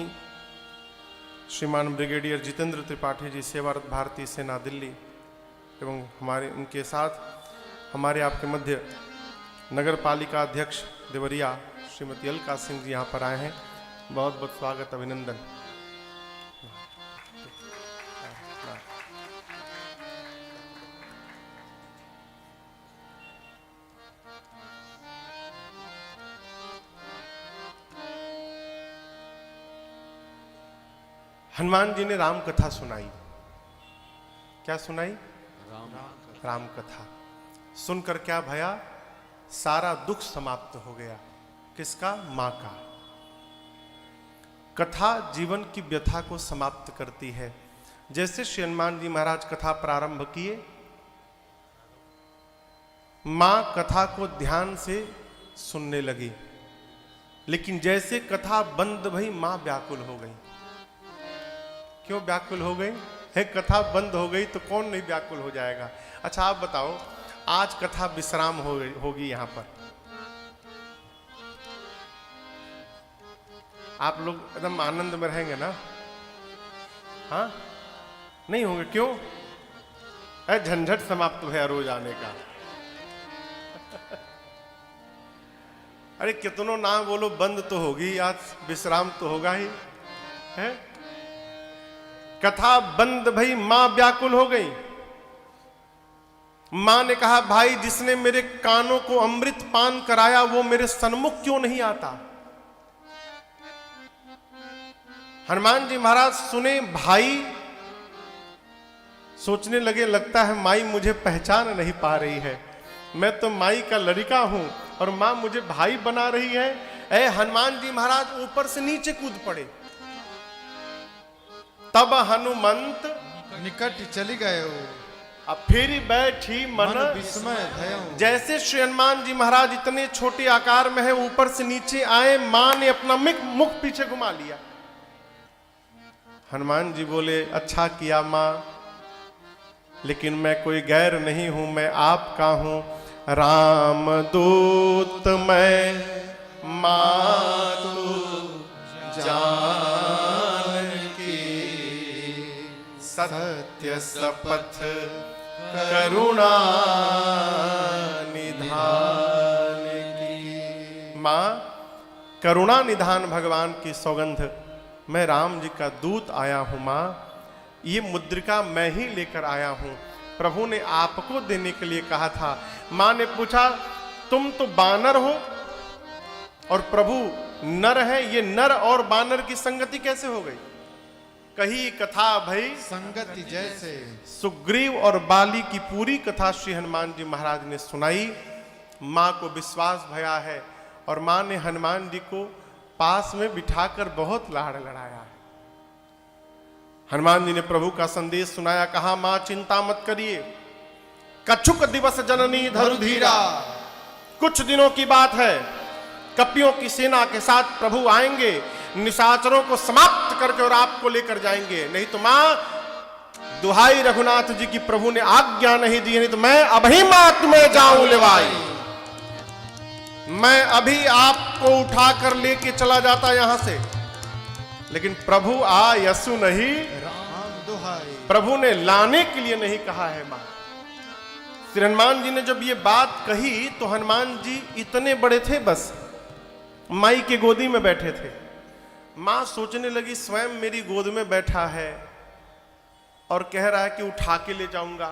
श्रीमान ब्रिगेडियर जितेंद्र त्रिपाठी जी, सेवारत भारतीय सेना दिल्ली, एवं हमारे उनके साथ हमारे आपके मध्य नगर पालिका अध्यक्ष देवरिया श्रीमती अलका सिंह जी यहाँ पर आए हैं। बहुत बहुत स्वागत, अभिनंदन। हनुमान जी ने राम कथा सुनाई। क्या सुनाई? राम कथा सुनकर क्या भया? सारा दुख समाप्त हो गया। किसका? मां का। कथा जीवन की व्यथा को समाप्त करती है। जैसे श्री हनुमान जी महाराज कथा प्रारंभ किए, मां कथा को ध्यान से सुनने लगी, लेकिन जैसे कथा बंद भई मां व्याकुल हो गई। क्यों व्याकुल हो गई? है कथा बंद हो गई तो कौन नहीं व्याकुल हो जाएगा? अच्छा आप बताओ, आज कथा विश्राम होगी यहां पर, आप लोग एकदम आनंद में रहेंगे ना? हाँ नहीं होंगे? क्यों? झंझट समाप्त है रोज आने का। अरे कितनों ना बोलो, बंद तो होगी, आज विश्राम तो होगा ही है। कथा बंद भई मां व्याकुल हो गई। मां ने कहा, भाई जिसने मेरे कानों को अमृत पान कराया वो मेरे सन्मुख क्यों नहीं आता? हनुमान जी महाराज सुने, भाई सोचने लगे, लगता है माई मुझे पहचान नहीं पा रही है, मैं तो माई का लड़का हूं और मां मुझे भाई बना रही है। ऐ हनुमान जी महाराज ऊपर से नीचे कूद पड़े। तब हनुमंत निकट चली गए, अब फिर बैठी मन विस्मय भयउ। जैसे श्री हनुमान जी महाराज इतने छोटे आकार में है, ऊपर से नीचे आए, मां ने अपना मुख पीछे घुमा लिया। हनुमान जी बोले, अच्छा किया मां, लेकिन मैं कोई गैर नहीं हूं, मैं आपका हूं। राम दूत मैं मातु जान की, सत्य शपथ करुणा निधान की। मां, करुणा निधान भगवान की सौगंध, मैं राम जी का दूत आया हूं। मां, ये मुद्रिका मैं ही लेकर आया हूं, प्रभु ने आपको देने के लिए कहा था। मां ने पूछा, तुम तो बानर हो और प्रभु नर है, ये नर और बानर की संगति कैसे हो गई? कही कथा भई संगति जैसे। सुग्रीव और बाली की पूरी कथा श्री हनुमान जी महाराज ने सुनाई। मां को विश्वास भया है और मां ने हनुमान जी को पास में बिठाकर बहुत लाड़ लड़ाया। हनुमान जी ने प्रभु का संदेश सुनाया, कहा मां चिंता मत करिए, कछुक दिवस जननी धरु धीरा। कुछ दिनों की बात है, कपियों की सेना के साथ प्रभु आएंगे, निशाचरों को समाप्त करके और आपको लेकर जाएंगे। नहीं तो मां, दुहाई रघुनाथ जी की प्रभु ने आज्ञा नहीं दी, नहीं तो मैं अभी मां तुम्हें जाऊं लेवाई। मैं अभी आपको उठाकर लेके चला जाता यहां से, लेकिन प्रभु आ यसु नहीं, राम दुहाई। प्रभु ने लाने के लिए नहीं कहा है मां। श्री हनुमान जी ने जब ये बात कही तो हनुमान जी इतने बड़े थे, बस माई के गोदी में बैठे थे। मां सोचने लगी स्वयं मेरी गोद में बैठा है और कह रहा है कि उठा के ले जाऊंगा,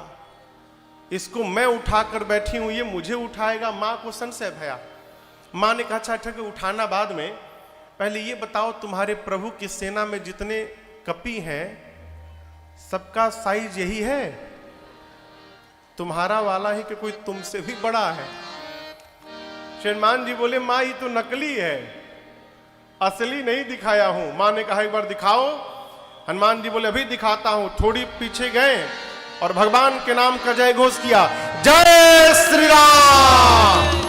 इसको मैं उठाकर बैठी हूं, ये मुझे उठाएगा। मां को संशय भया। मां ने कहा अच्छा ठीक है, उठाना बाद में, पहले ये बताओ तुम्हारे प्रभु की सेना में जितने कपी हैं सबका साइज यही है, तुम्हारा वाला ही कि कोई तुमसे भी बड़ा है? हनुमान जी बोले मां ये तो नकली है, असली नहीं दिखाया हूं। मां ने कहा एक बार दिखाओ। हनुमान जी बोले अभी दिखाता हूं। थोड़ी पीछे गए और भगवान के नाम का जय घोष किया, जय श्री राम।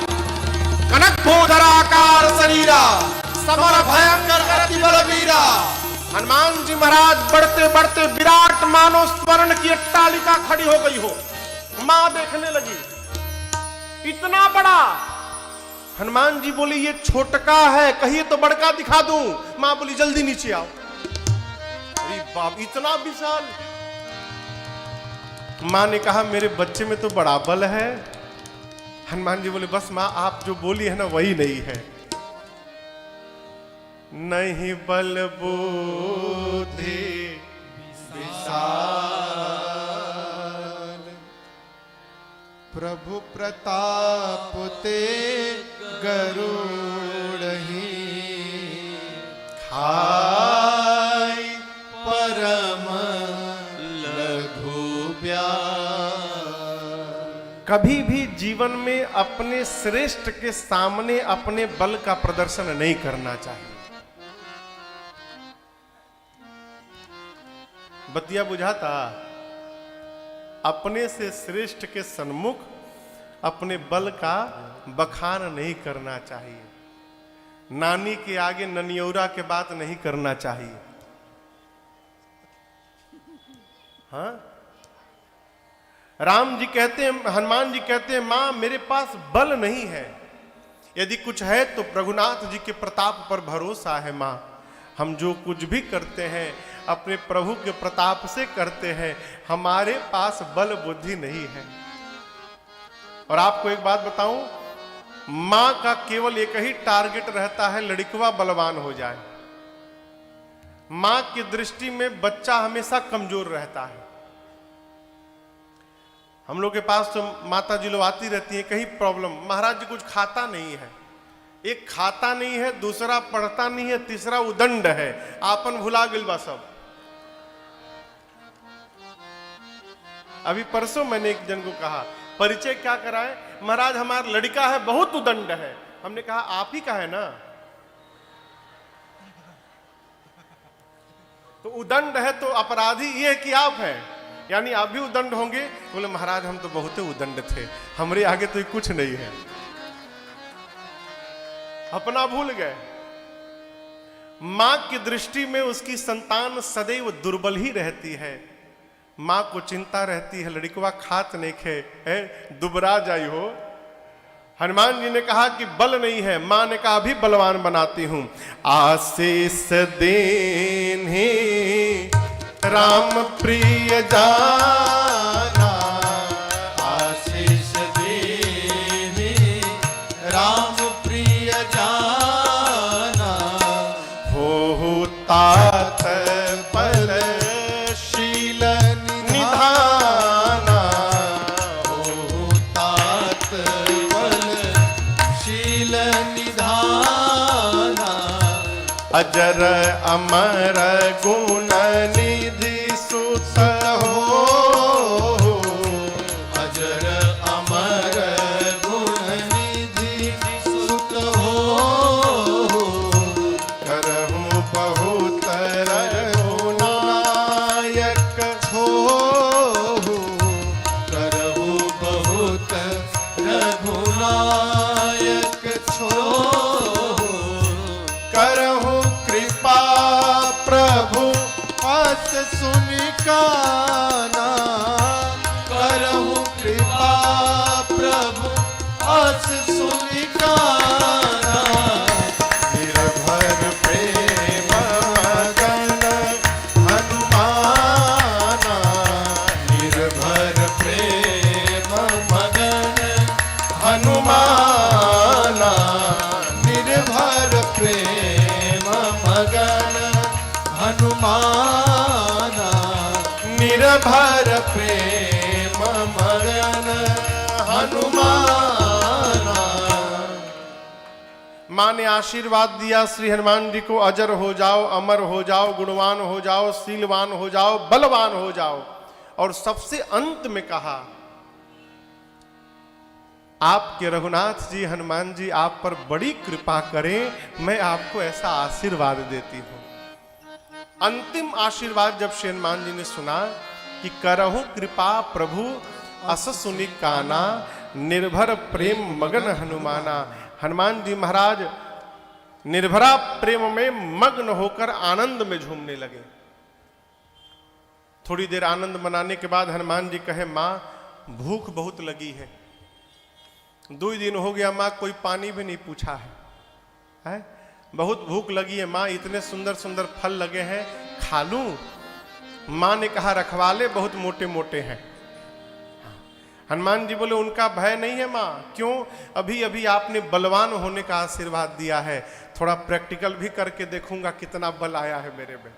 कनक भूधराकार शरीरा, समर भयंकर अति बलवीरा। हनुमान जी महाराज बढ़ते बढ़ते विराट मानो स्वर्ण की अट्टालिका खड़ी हो गई हो। मां देखने लगी, इतना बड़ा। हनुमान जी बोले ये छोटका है, कहिए तो बड़का दिखा दूं। मां बोली जल्दी नीचे आओ। अरे बाप, इतना विशाल। मां ने कहा मेरे बच्चे में तो बड़ा बल है। हनुमान जी बोले बस मां आप जो बोली है ना वही नहीं है। नहीं बल बुद्धि विशाल, प्रभु प्रताप ते गरुड़हि खाय परम लघु ब्याल। कभी भी जीवन में अपने श्रेष्ठ के सामने अपने बल का प्रदर्शन नहीं करना चाहिए। बतिया बुझाता? अपने से श्रेष्ठ के सन्मुख अपने बल का बखान नहीं करना चाहिए। नानी के आगे ननियौरा के बात नहीं करना चाहिए। हाँ, राम जी कहते हैं, हनुमान जी कहते हैं मां मेरे पास बल नहीं है, यदि कुछ है तो रघुनाथ जी के प्रताप पर भरोसा है। मां हम जो कुछ भी करते हैं अपने प्रभु के प्रताप से करते हैं, हमारे पास बल बुद्धि नहीं है। और आपको एक बात बताऊं, मां का केवल एक ही टारगेट रहता है, लड़कवा बलवान हो जाए। मां की दृष्टि में बच्चा हमेशा कमजोर रहता है। हम लोग के पास तो माता जी लोग आती रहती है, कहीं प्रॉब्लम, महाराज जी कुछ खाता नहीं है। एक खाता नहीं है, दूसरा पढ़ता नहीं है, तीसरा उदंड है, आपन भुला गिल बा सब। अभी परसों मैंने एक जन को कहा परिचय क्या कराए, महाराज हमारा लड़का है बहुत उदंड है। हमने कहा आप ही का है ना, तो उदंड है तो अपराधी ये है कि आप हैं, यानी आप भी उदंड होंगे। बोले महाराज हम तो बहुत उदंड थे, हमारे आगे तो कुछ नहीं है। अपना भूल गए। मां की दृष्टि में उसकी संतान सदैव दुर्बल ही रहती है। मां को चिंता रहती है लड़कवा खात नहीं खे दुबरा जाई हो। हनुमान जी ने कहा कि बल नहीं है, मां ने कहा भी बलवान बनाती हूं। आशीष देने राम प्रिय जाना, आशीष देने राम प्रिय जाना, हो तात बल शील निधाना, हो तात बल शील निधाना, अजर अमर गुण निधि सुत हो, अजर अमर गुण निधि सुत हो, करहु बहुत रघुनायक हो, करहु बहुत रघुनायक छो, करहु कृपा प्रभु अस सुनिकाना, करहु कृपा प्रभु अस सुनिकाना। निर्भर प्रेम मगन हनुमान। माँ ने आशीर्वाद दिया श्री हनुमान जी को, अजर हो जाओ, अमर हो जाओ, गुणवान हो जाओ, शीलवान हो जाओ, बलवान हो जाओ। और सबसे अंत में कहा, आपके रघुनाथ जी हनुमान जी आप पर बड़ी कृपा करें, मैं आपको ऐसा आशीर्वाद देती हूं। अंतिम आशीर्वाद जब श्री हनुमान जी ने सुना कि करहु कृपा प्रभु अस सुनि काना, निर्भर प्रेम मगन हनुमाना। हनुमान जी महाराज निर्भरा प्रेम में मग्न होकर आनंद में झूमने लगे। थोड़ी देर आनंद मनाने के बाद हनुमान जी कहे, मां भूख बहुत लगी है, 2 दिन हो गया मां कोई पानी भी नहीं पूछा है? बहुत भूख लगी है मां, इतने सुंदर सुंदर फल लगे हैं, खा लूं? मां ने कहा, रखवाले बहुत मोटे मोटे हैं। हनुमान जी बोले, उनका भय नहीं है मां। क्यों? अभी अभी आपने बलवान होने का आशीर्वाद दिया है, थोड़ा प्रैक्टिकल भी करके देखूंगा कितना बल आया है मेरे में।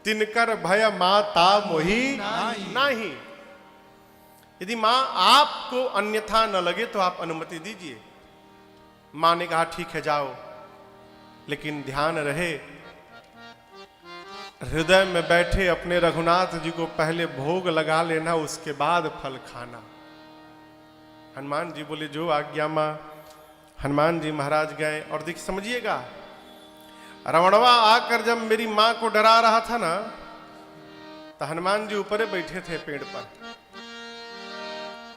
तिनकर भय माता मोही नहीं। यदि मां आपको अन्यथा न लगे तो आप अनुमति दीजिए। मां ने कहा, ठीक है जाओ, लेकिन ध्यान रहे हृदय में बैठे अपने रघुनाथ जी को पहले भोग लगा लेना, उसके बाद फल खाना। हनुमान जी बोले, जो आज्ञा मां। हनुमान जी महाराज गए और देखिए समझिएगा, रावणवा आकर जब मेरी मां को डरा रहा था ना, तो हनुमान जी ऊपर बैठे थे पेड़ पर।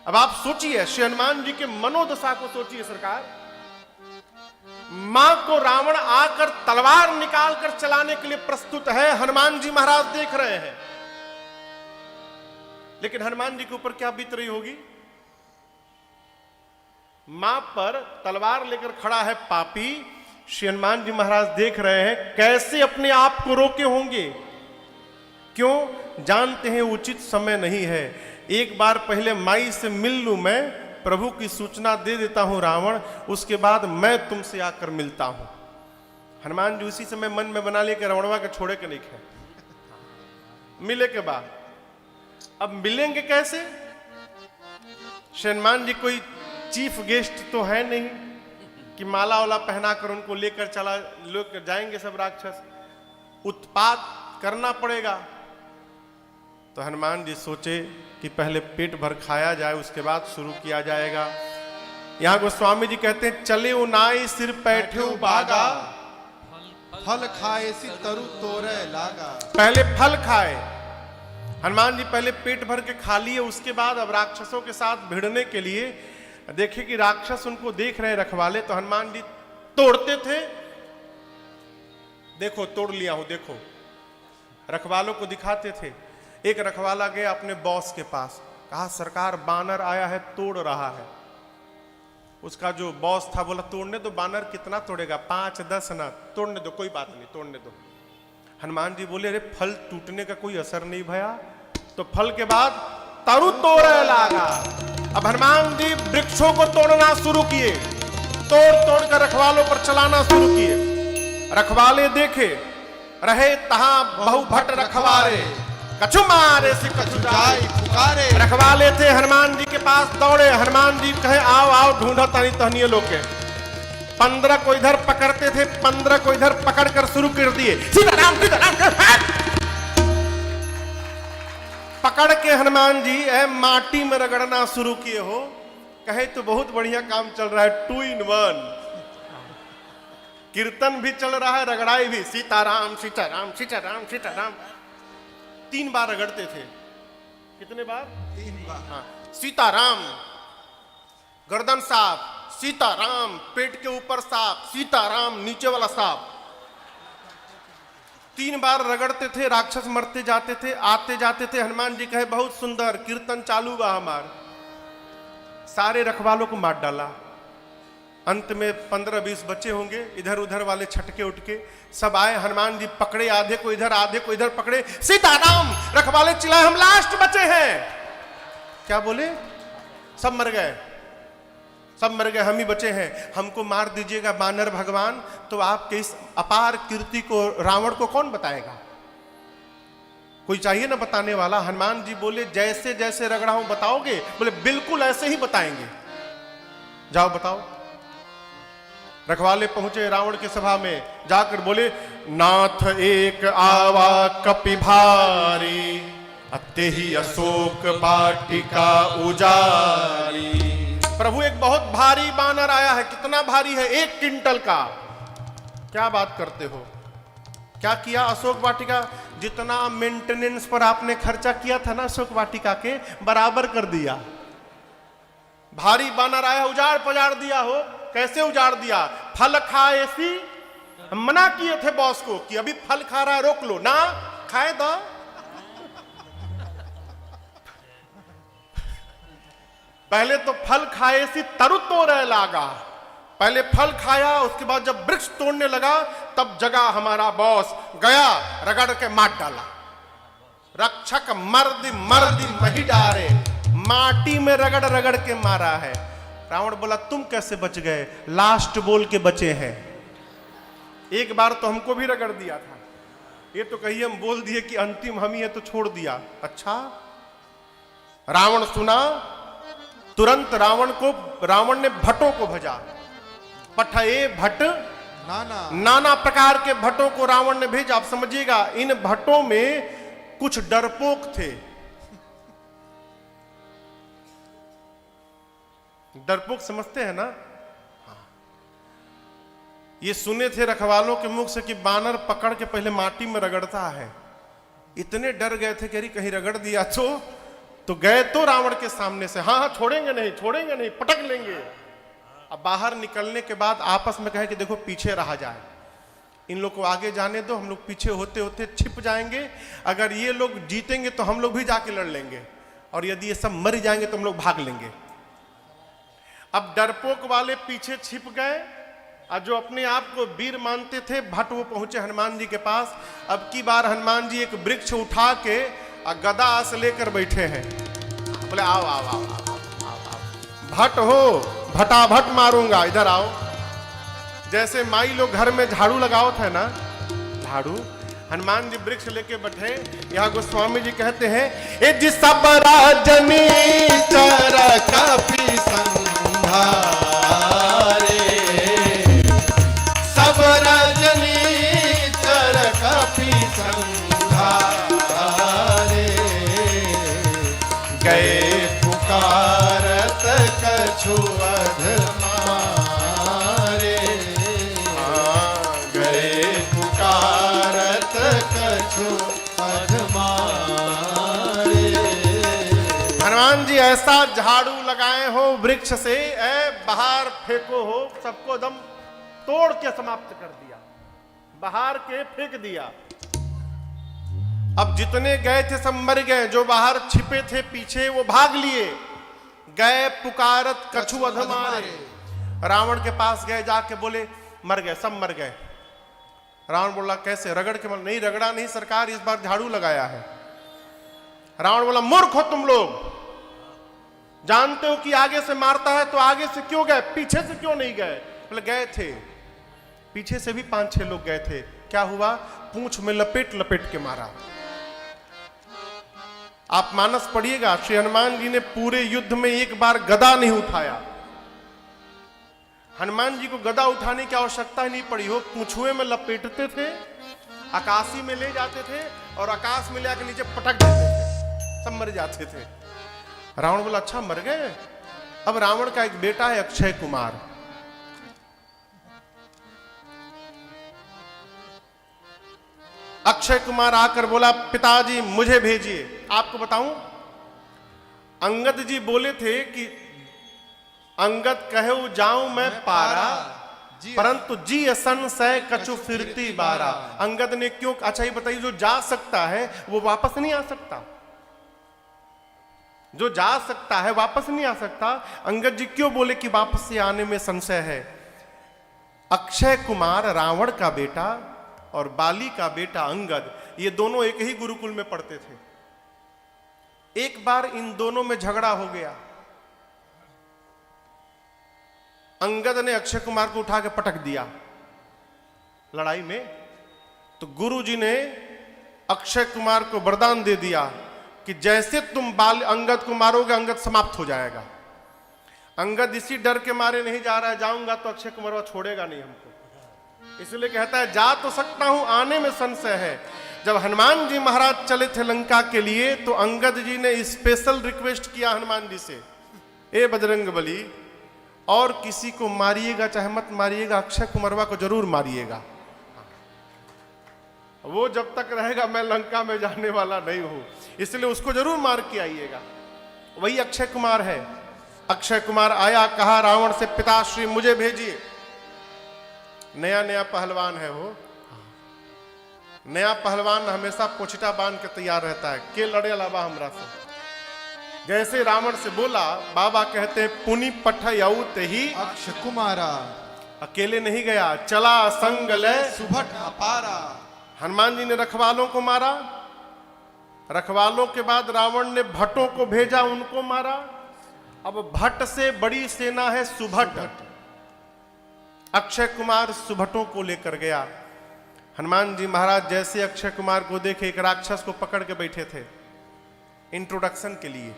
अब आप सोचिए, श्री हनुमान जी के मनोदशा को सोचिए सरकार। मां को रावण आकर तलवार निकाल कर चलाने के लिए प्रस्तुत है, हनुमान जी महाराज देख रहे हैं, लेकिन हनुमान जी के ऊपर क्या बीत रही होगी? मां पर तलवार लेकर खड़ा है पापी, श्री हनुमान जी महाराज देख रहे हैं, कैसे अपने आप को रोके होंगे? क्यों? जानते हैं उचित समय नहीं है, एक बार पहले माई से मिल लूं, मैं प्रभु की सूचना दे देता हूं रावण, उसके बाद मैं तुमसे आकर मिलता हूं। हनुमान जी उसी समय मन में बना लिए कि रावणवा के छोड़े के नहीं खे, मिले के बाद अब मिलेंगे कैसे? श्री हनुमान जी कोई चीफ गेस्ट तो है नहीं कि माला वाला पहनाकर उनको लेकर चला लेकर जाएंगे सब राक्षस, उत्पात करना पड़ेगा। तो हनुमान जी सोचे कि पहले पेट भर खाया जाए, उसके बाद शुरू किया जाएगा। यहां गोस्वामी जी कहते हैं, चले उनाई सिर पैठे बागा, फल खाए सी तरु तोरे लागा। पहले फल खाए हनुमान जी, पहले पेट भर के खा लिए, उसके बाद अब राक्षसों के साथ भिड़ने के लिए देखे कि राक्षस उनको देख रहे रखवाले, तो हनुमान जी तोड़ते थे। देखो तोड़ लिया हूं, देखो, रखवालों को दिखाते थे। एक रखवाला गया अपने बॉस के पास, कहा सरकार बानर आया है, तोड़ रहा है। उसका जो बॉस था बोला, तोड़ने दो, बानर कितना तोड़ेगा, 5-10 ना, तोड़ने दो, कोई बात नहीं, तोड़ने दो। हनुमान जी बोले, अरे फल टूटने का कोई असर नहीं भया? तो फल के बाद तरु तोड़े लागा। अब हनुमान जी वृक्षों को तोड़ना शुरू किए, तोड़ तोड़ कर रखवालों पर चलाना शुरू किए। रखवाले देखे रहे तहां बहु भट्ट रखवारे, कछु मारे से कछु जाए पुकारे। रखवाले थे हनुमान जी के पास दौड़े, हनुमान जी कहे आओ आओ ढूंढो तानी तहनिए लोग के। 15 को इधर पकड़ते थे, 15 को इधर पकड़कर शुरू कर दिए, सीताराम सीताराम। पकड़ के हनुमान जी माटी में रगड़ना शुरू किए हो। कहे तो बहुत बढ़िया काम चल रहा है, 2 in 1, कीर्तन भी चल रहा है, रगड़ाई भी, सीताराम सीताराम सीताराम सीताराम। 3 बार रगड़ते थे। कितने बार? 3 बार। हाँ, सीताराम, गर्दन साफ, सीताराम, पेट के ऊपर साफ, सीताराम, नीचे वाला साफ। 3 बार रगड़ते थे, राक्षस मरते जाते थे, आते जाते थे। हनुमान जी कहे बहुत सुंदर कीर्तन चालू बा हमार। सारे रखवालों को मार डाला। अंत में 15-20 बच्चे होंगे, इधर उधर वाले छटके उठके सब आए, हनुमान जी पकड़े, आधे को इधर आधे को इधर पकड़े, सीताराम। रखवाले चिल्लाए, हम लास्ट बचे हैं। क्या बोले? सब मर गए, सब मर गए, हम ही बचे हैं, हमको मार दीजिएगा बानर भगवान, तो आपके इस अपार कीर्ति को रावण को कौन बताएगा? कोई चाहिए ना बताने वाला। हनुमान जी बोले जैसे जैसे रगड़ा हूं बताओगे? बोले बिल्कुल ऐसे ही बताएंगे। जाओ बताओ। रखवाले पहुंचे रावण की सभा में, जाकर बोले नाथ एक आवा कपि भारी, अत्ते ही अशोक वाटिका उजारी। प्रभु एक बहुत भारी बानर आया है। कितना भारी है? 1 क्विंटल का। क्या बात करते हो? क्या किया? अशोक वाटिका जितना मेंटेनेंस पर आपने खर्चा किया था ना अशोक वाटिका के, बराबर कर दिया। भारी बानर आया, उजाड़ पजाड़ दिया हो। कैसे उजाड़ दिया? फल खाए ऐसी, मना किए थे बॉस को कि अभी फल खा रहा है रोक लो ना, खाए दो। पहले तो फल खाए सी तरु तोड़े लागा। पहले फल खाया, उसके बाद जब वृक्ष तोड़ने लगा तब जगा हमारा बॉस, गया रगड़ के मार डाला। रक्षक मर्द मर्द मही डारे, माटी में रगड़ रगड़ के मारा है। रावण बोला तुम कैसे बच गए? लास्ट बोल के बचे हैं। एक बार तो हमको भी रगड़ दिया था। ये तो कहिए हम बोल दिए कि अंतिम हम ही है तो छोड़ दिया। अच्छा, रावण सुना, तुरंत रावण ने भट्टों को भेजा। पठए भट्ट, नाना प्रकार के भट्टों को रावण ने भेजा। आप समझिएगा, इन भट्टों में कुछ डरपोक थे। डरपोक समझते हैं ना? ये सुने थे रखवालों के मुख से कि बानर पकड़ के पहले माटी में रगड़ता है। इतने डर गए थे कि अरे कहीं रगड़ दिया तो गए तो रावण के सामने से, हाँ छोड़ेंगे नहीं, पटक लेंगे। अब बाहर निकलने के बाद आपस में कहे कि देखो पीछे रहा जाए, इन लोग को आगे जाने दो, हम लोग पीछे होते होते छिप जाएंगे। अगर ये लोग जीतेंगे तो हम लोग भी जाके लड़ लेंगे, और यदि ये सब मर जाएंगे तो हम लोग भाग लेंगे। अब डरपोक वाले पीछे छिप गए, और जो अपने आप को वीर मानते थे भट्ट, वो पहुंचे हनुमान जी के पास। अब की बार हनुमान जी एक वृक्ष उठा के गदा से लेकर बैठे हैं। बोले आओ आओ आओ आओ आओ आओ, भट्ट हो, भटाभट मारूंगा, इधर आओ। जैसे माई लोग घर में झाड़ू लगाओ थे ना, झाड़ू, हनुमान जी वृक्ष लेके बैठे। यहाँ गोस्वामी जी कहते हैं ए जी सब राजनी चर काफी संधारे, सब राजनी चर काफी संधारे, गए पुकारत कछु अध मारे, गए पुकारत कछु अध मारे। हनुमान जी ऐसा झाड़ू लगाए हो वृक्ष से, बाहर फेंको हो, सबको दम तोड़ के समाप्त कर दिया, बाहर के फेंक दिया। अब जितने गए थे सब मर गए, जो बाहर छिपे थे पीछे वो भाग लिए। गए पुकारत कछु अध मारे। रावण के पास गए, जाके बोले मर गए, सब मर गए। रावण बोला कैसे? रगड़ के? नहीं रगड़ा नहीं सरकार, इस बार झाड़ू लगाया है। रावण बोला मूर्ख हो तुम लोग, जानते हो कि आगे से मारता है तो आगे से क्यों गए, पीछे से क्यों नहीं गए? बोले गए थे, पीछे से भी 5-6 लोग गए थे। क्या हुआ? पूंछ में लपेट लपेट के मारा। आप मानस पढ़िएगा, श्री हनुमान जी ने पूरे युद्ध में एक बार गदा नहीं उठाया। हनुमान जी को गदा उठाने की आवश्यकता ही नहीं पड़ी हो, पूंछुए में लपेटते थे, आकाशी में ले जाते थे और आकाश में ले आकर नीचे पटक देते थे, सब मर जाते थे। रावण बोला अच्छा मर गए। अब रावण का एक बेटा है अक्षय कुमार, अक्षय कुमार आकर बोला पिताजी मुझे भेजिए। आपको बताऊं, अंगद जी बोले थे कि अंगद कहे जाऊं मैं पारा, परंतु जी असन सै कछु फिरती बारा। अंगद ने क्यों? अच्छा ये बताइए, जो जा सकता है वो वापस नहीं आ सकता, जो जा सकता है वापस नहीं आ सकता। अंगद जी क्यों बोले कि वापस से आने में संशय है? अक्षय कुमार रावण का बेटा और बाली का बेटा अंगद, ये दोनों एक ही गुरुकुल में पढ़ते थे। एक बार इन दोनों में झगड़ा हो गया, अंगद ने अक्षय कुमार को उठा के पटक दिया लड़ाई में, तो गुरुजी ने अक्षय कुमार को वरदान दे दिया कि जैसे तुम बाल अंगद को मारोगे अंगद समाप्त हो जाएगा। अंगद इसी डर के मारे नहीं जा रहा है, जाऊंगा तो अक्षय कुमार छोड़ेगा नहीं हमको, इसलिए कहता है जा तो सकता हूं, आने में संशय है। जब हनुमान जी महाराज चले थे लंका के लिए तो अंगद जी ने स्पेशल रिक्वेस्ट किया हनुमान जी से, ए बजरंग बली, और किसी को मारिएगा चाहे मत मारिएगा, अक्षय कुमारवा को जरूर मारिएगा, वो जब तक रहेगा मैं लंका में जाने वाला नहीं हूं, इसलिए उसको जरूर मार के आइएगा। वही अक्षय कुमार है। अक्षय कुमार आया, कहा रावण से पिताश्री मुझे भेजिए। नया नया पहलवान है वो, नया पहलवान हमेशा पोछिटा बांध के तैयार रहता है, के लड़े अलावा हमरा से। जैसे रावण से बोला, बाबा कहते हैं पुनि पठयउत ही अक्षय कुमारा, अकेले नहीं गया, चला संग ले सुभट अपारा। हनुमान जी ने रखवालों को मारा, रखवालों के बाद रावण ने भट्टों को भेजा, उनको मारा। अब भट्ट से बड़ी सेना है सुभट, अक्षय कुमार सुभटों को लेकर गया। हनुमान जी महाराज जैसे अक्षय कुमार को देखे, एक राक्षस को पकड़ के बैठे थे इंट्रोडक्शन के लिए।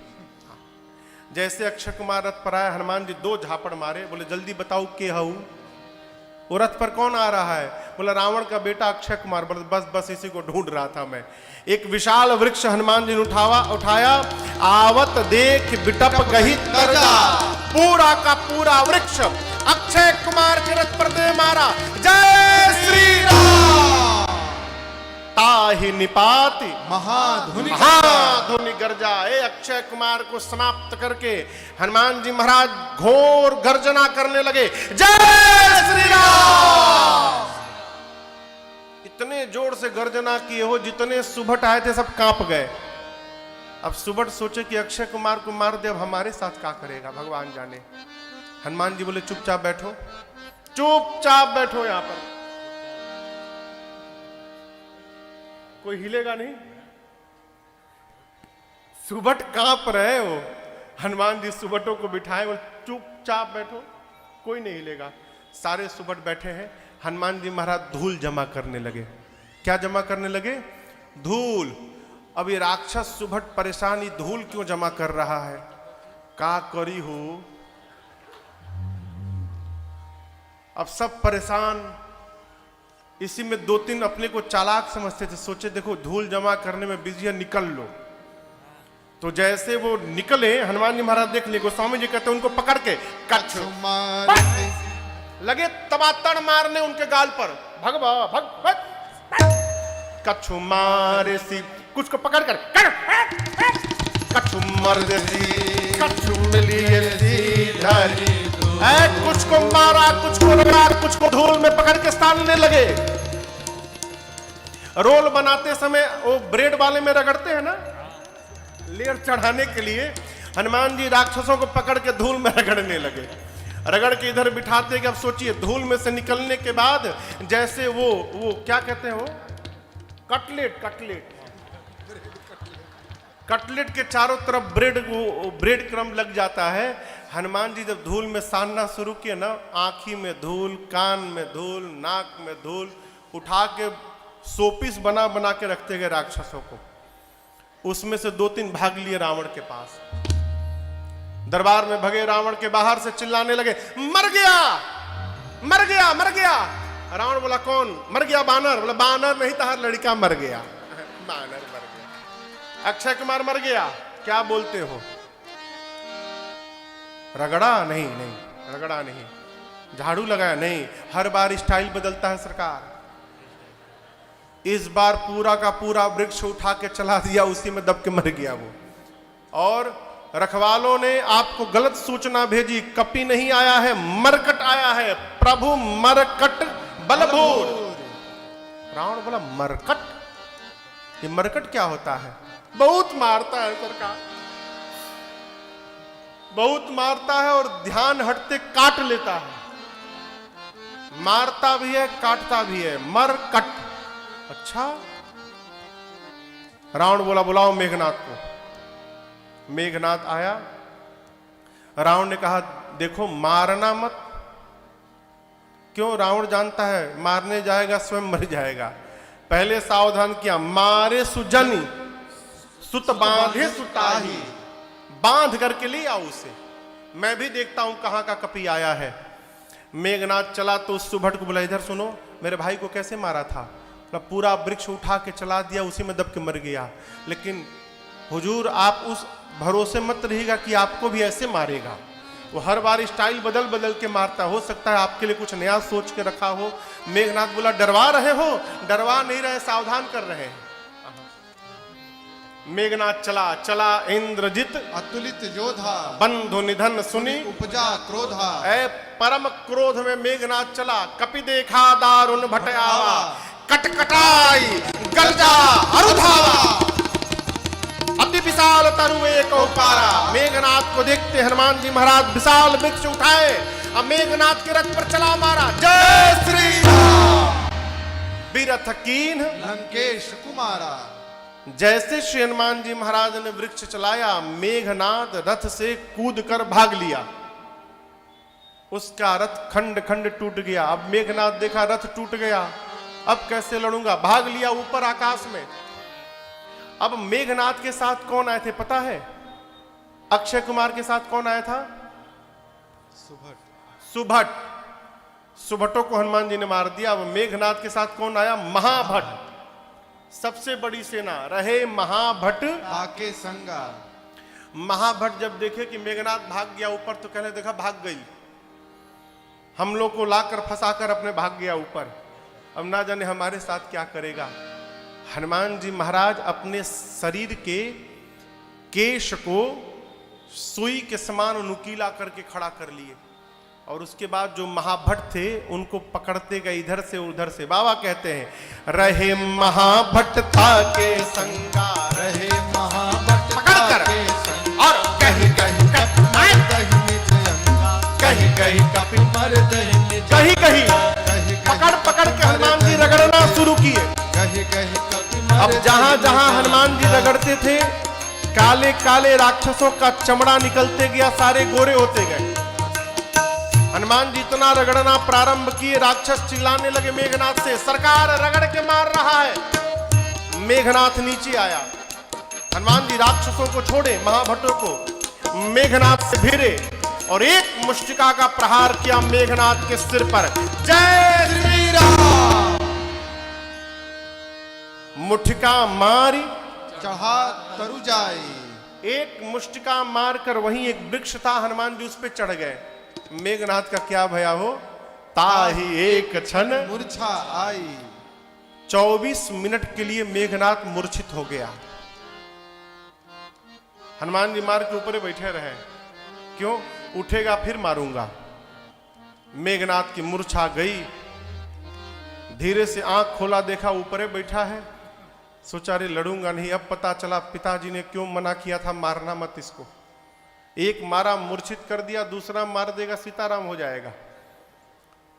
जैसे अक्षय कुमार रथ पर आया, हनुमान जी 2 झापड़ मारे, बोले जल्दी बताओ के हूं, वो रथ पर कौन आ रहा है? बोला रावण का बेटा अक्षय कुमार। बोले बस बस इसी को ढूंढ रहा था मैं। एक विशाल वृक्ष हनुमान जी ने उठाया, आवत देख बिटप गहित करजा, पूरा का पूरा वृक्ष अक्षय कुमार के रथ पर दे मारा। जय श्री राम। ताहि निपाति महाधुनि गर्जा। ए अक्षय कुमार को समाप्त करके हनुमान जी महाराज घोर गर्जना करने लगे, जय श्री राम। इतने जोर से गर्जना किए हो, जितने सुभट आए थे सब कांप गए। अब सुभट सोचे कि अक्षय कुमार को मार दे, अब हमारे साथ क्या करेगा भगवान जाने। हनुमान जी बोले चुपचाप बैठो, चुपचाप बैठो, यहां पर कोई हिलेगा नहीं। सुभट कांप रहे हो, हनुमान जी सुभटों को बिठाए, बोले चुपचाप बैठो, कोई नहीं हिलेगा। सारे सुभट बैठे हैं। हनुमान जी महाराज धूल जमा करने लगे। क्या जमा करने लगे? धूल। अब ये राक्षस सुभट परेशान, ये धूल क्यों जमा कर रहा है? का करी हो? अब सब परेशान। इसी में 2-3 अपने को चालाक समझते थे, सोचे देखो धूल जमा करने में बिजी है, निकल लो। तो जैसे वो निकले, हनुमान जी महाराज देख लिए, गोस्वामी जी कहते उनको पकड़ के कच्छ लगे तबातड़ मारने उनके गाल पर। भगवा भग कछु मारे सी, कुछ को पकड़ कर कछु मर सी, कछु मिली सी धरी, कुछ को मारा, कुछ को रगड़ा, कुछ को धूल में पकड़ के सानने लगे। रोल बनाते समय वो ब्रेड वाले में रगड़ते हैं ना, लेयर चढ़ाने के लिए, हनुमान जी राक्षसों को पकड़ के धूल में रगड़ने लगे। रगड़ के इधर बिठाते कि अब सोचिए धूल में से निकलने के बाद जैसे वो क्या कहते हैं, वो कटलेट के चारों तरफ ब्रेड क्रम्ब लग जाता है। हनुमान जी जब धूल में सानना शुरू किए ना, आंखी में धूल, कान में धूल, नाक में धूल, उठा के सोपीस बना बना के रखते गए राक्षसों को। उसमें से 2-3 भाग लिए रावण के पास। दरबार में भगे, रावण के बाहर से चिल्लाने लगे, मर गया मर गया मर गया। रावण बोला कौन मर गया? बानर। बोला बानर नहीं, तार लड़का मर गया। बानर मर गया, अक्षय कुमार मर गया। क्या बोलते हो? रगड़ा नहीं, रगड़ा नहीं, झाड़ू लगाया नहीं, हर बार स्टाइल बदलता है सरकार। इस बार पूरा का पूरा वृक्ष उठा के चला दिया, उसी में दब के मर गया वो। और रखवालों ने आपको गलत सूचना भेजी, कपि नहीं आया है, मरकट आया है, प्रभु मरकट बलभूर। रावण बोला मरकट? ये मरकट क्या होता है? बहुत मारता है सरकार, बहुत मारता है और ध्यान हटते काट लेता है। मारता भी है काटता भी है, मरकट। अच्छा। रावण बोला बुलाओ मेघनाथ को। मेघनाथ आया। रावण ने कहा देखो मारना मत। क्यों? रावण जानता है मारने जाएगा स्वयं मर जाएगा। पहले सावधान किया, मारे सुजनी सुत बांधे सुताही, बांध करके ले आओ उसे, मैं भी देखता हूं कहां का कपी आया है। मेघनाथ चला तो उस सुभट को बोला, इधर सुनो, मेरे भाई को कैसे मारा था? पूरा वृक्ष उठा के चला दिया, उसी में दब के मर गया। लेकिन हुजूर आप उस भरोसे मत रहिएगा कि आपको भी ऐसे मारेगा, वो हर बार स्टाइल बदल बदल के मारता, हो सकता है आपके लिए कुछ नया सोच के रखा हो। मेघनाथ बोला, डरवा रहे हो? डरवा नहीं रहे, सावधान कर रहे हैं। मेघनाथ चला चला इंद्रजित अतुलित योधा, बंधु निधन सुनी उपजा क्रोधा। ऐ परम क्रोध में मेघनाथ चला, कपि देखा दारुण भट आवा, कटकटाई गर्जा अरुधावा, अति विशाल तरु एक पारा। मेघनाथ को देखते हनुमान जी महाराज विशाल वृक्ष उठाए, अब मेघनाथ के रथ पर चला मारा। जय श्री राम। बिरथ कीन लंकेश कुमारा। जैसे श्री हनुमान जी महाराज ने वृक्ष चलाया, मेघनाथ रथ से कूद कर भाग लिया, उसका रथ खंड खंड टूट गया। अब मेघनाथ देखा रथ टूट गया, अब कैसे लड़ूंगा, भाग लिया ऊपर आकाश में। अब मेघनाथ के साथ कौन आए थे पता है? अक्षय कुमार के साथ कौन आया था? सुभट। सुभटों को हनुमान जी ने मार दिया। अब मेघनाथ के साथ कौन आया? महाभट। सबसे बड़ी सेना रहे महाभट आके संगा। महाभट जब देखे कि मेघनाथ भाग गया ऊपर, तो कहने देखा भाग गई, हम लोग को लाकर फंसाकर अपने भाग गया ऊपर, अब ना जाने हमारे साथ क्या करेगा। हनुमान जी महाराज अपने शरीर के केश को सुई के समान नुकीला करके खड़ा कर लिए, और उसके बाद जो महाभट थे उनको पकड़ते गए इधर से उधर से। बाबा कहते हैं, रहे महाभट था के संगा, रहे महाभट पकड़ कर के संगा। और कहीं कहीं कहीं कहीं कपि मर दही, कहीं कहीं पकड़ पकड़ के हनुमान जी रगड़ना शुरू किए। कहीं कहीं कपि मर। अब जहां जहां हनुमान जी रगड़ते थे, काले काले राक्षसों का चमड़ा निकलते गया, सारे गोरे होते गए। हनुमान जी इतना रगड़ना प्रारंभ किए, राक्षस चिल्लाने लगे मेघनाथ से, सरकार रगड़ के मार रहा है। मेघनाथ नीचे आया, हनुमान जी राक्षसों को छोड़े, महाभटों को मेघनाथ से भिड़े और एक मुष्टिका का प्रहार किया मेघनाथ के सिर पर। जय श्री राम। मुठिका मारी चढ़ा तरु जाई। एक मुष्टिका मारकर वहीं एक वृक्ष था, हनुमान जी उस पर चढ़ गए। मेघनाथ का क्या भया हो, ताही एक क्षण मूर्छा आई। 24 मिनट के लिए मेघनाथ मूर्छित हो गया। हनुमान जी मार के ऊपर बैठे रहे, क्यों? उठेगा फिर मारूंगा। मेघनाथ की मूर्छा गई, धीरे से आंख खोला, देखा ऊपरे बैठा है, सोचा रे लड़ूंगा नहीं। अब पता चला पिताजी ने क्यों मना किया था, मारना मत इसको। एक मारा मूर्छित कर दिया, दूसरा मार देगा सीताराम हो जाएगा,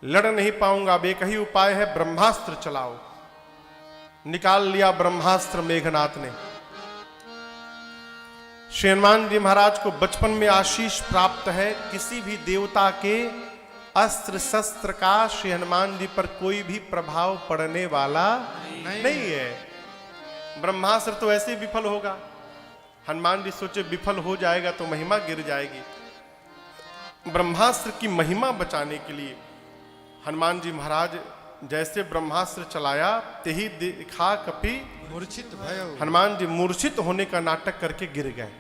लड़ नहीं पाऊंगा। अब एक ही उपाय है, ब्रह्मास्त्र चलाओ। निकाल लिया ब्रह्मास्त्र मेघनाथ ने। श्री हनुमान जी महाराज को बचपन में आशीष प्राप्त है, किसी भी देवता के अस्त्र शस्त्र का श्री हनुमान जी पर कोई भी प्रभाव पड़ने वाला नहीं है। ब्रह्मास्त्र तो ऐसे ही विफल होगा। हनुमान जी सोचे विफल हो जाएगा तो महिमा गिर जाएगी। ब्रह्मास्त्र की महिमा बचाने के लिए हनुमान जी महाराज जैसे ब्रह्मास्त्र चलाया, तेही देखा कपि मूर्छित भयो। हनुमान जी मूर्छित होने का नाटक करके गिर गए,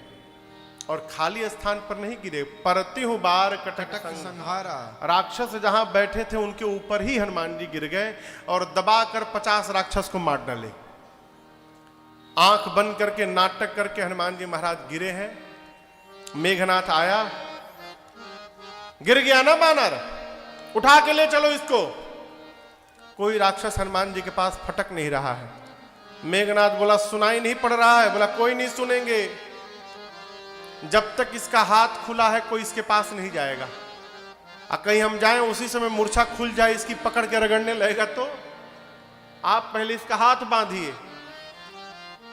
और खाली स्थान पर नहीं गिरे, परतिहु बार कटक संहारा। राक्षस जहां बैठे थे उनके ऊपर ही हनुमान जी गिर गए और दबाकर 50 राक्षस को मार डाले। आंख बंद करके नाटक करके हनुमान जी महाराज गिरे हैं। मेघनाथ आया, गिर गया ना बानर, उठा के ले चलो इसको। कोई राक्षस हनुमान जी के पास फटक नहीं रहा है। मेघनाथ बोला सुनाई नहीं पड़ रहा है। बोला कोई नहीं सुनेंगे, जब तक इसका हाथ खुला है कोई इसके पास नहीं जाएगा। कहीं हम जाएं उसी समय मूर्छा खुल जाए, इसकी पकड़ के रगड़ने लगेगा, तो आप पहले इसका हाथ बांधिए।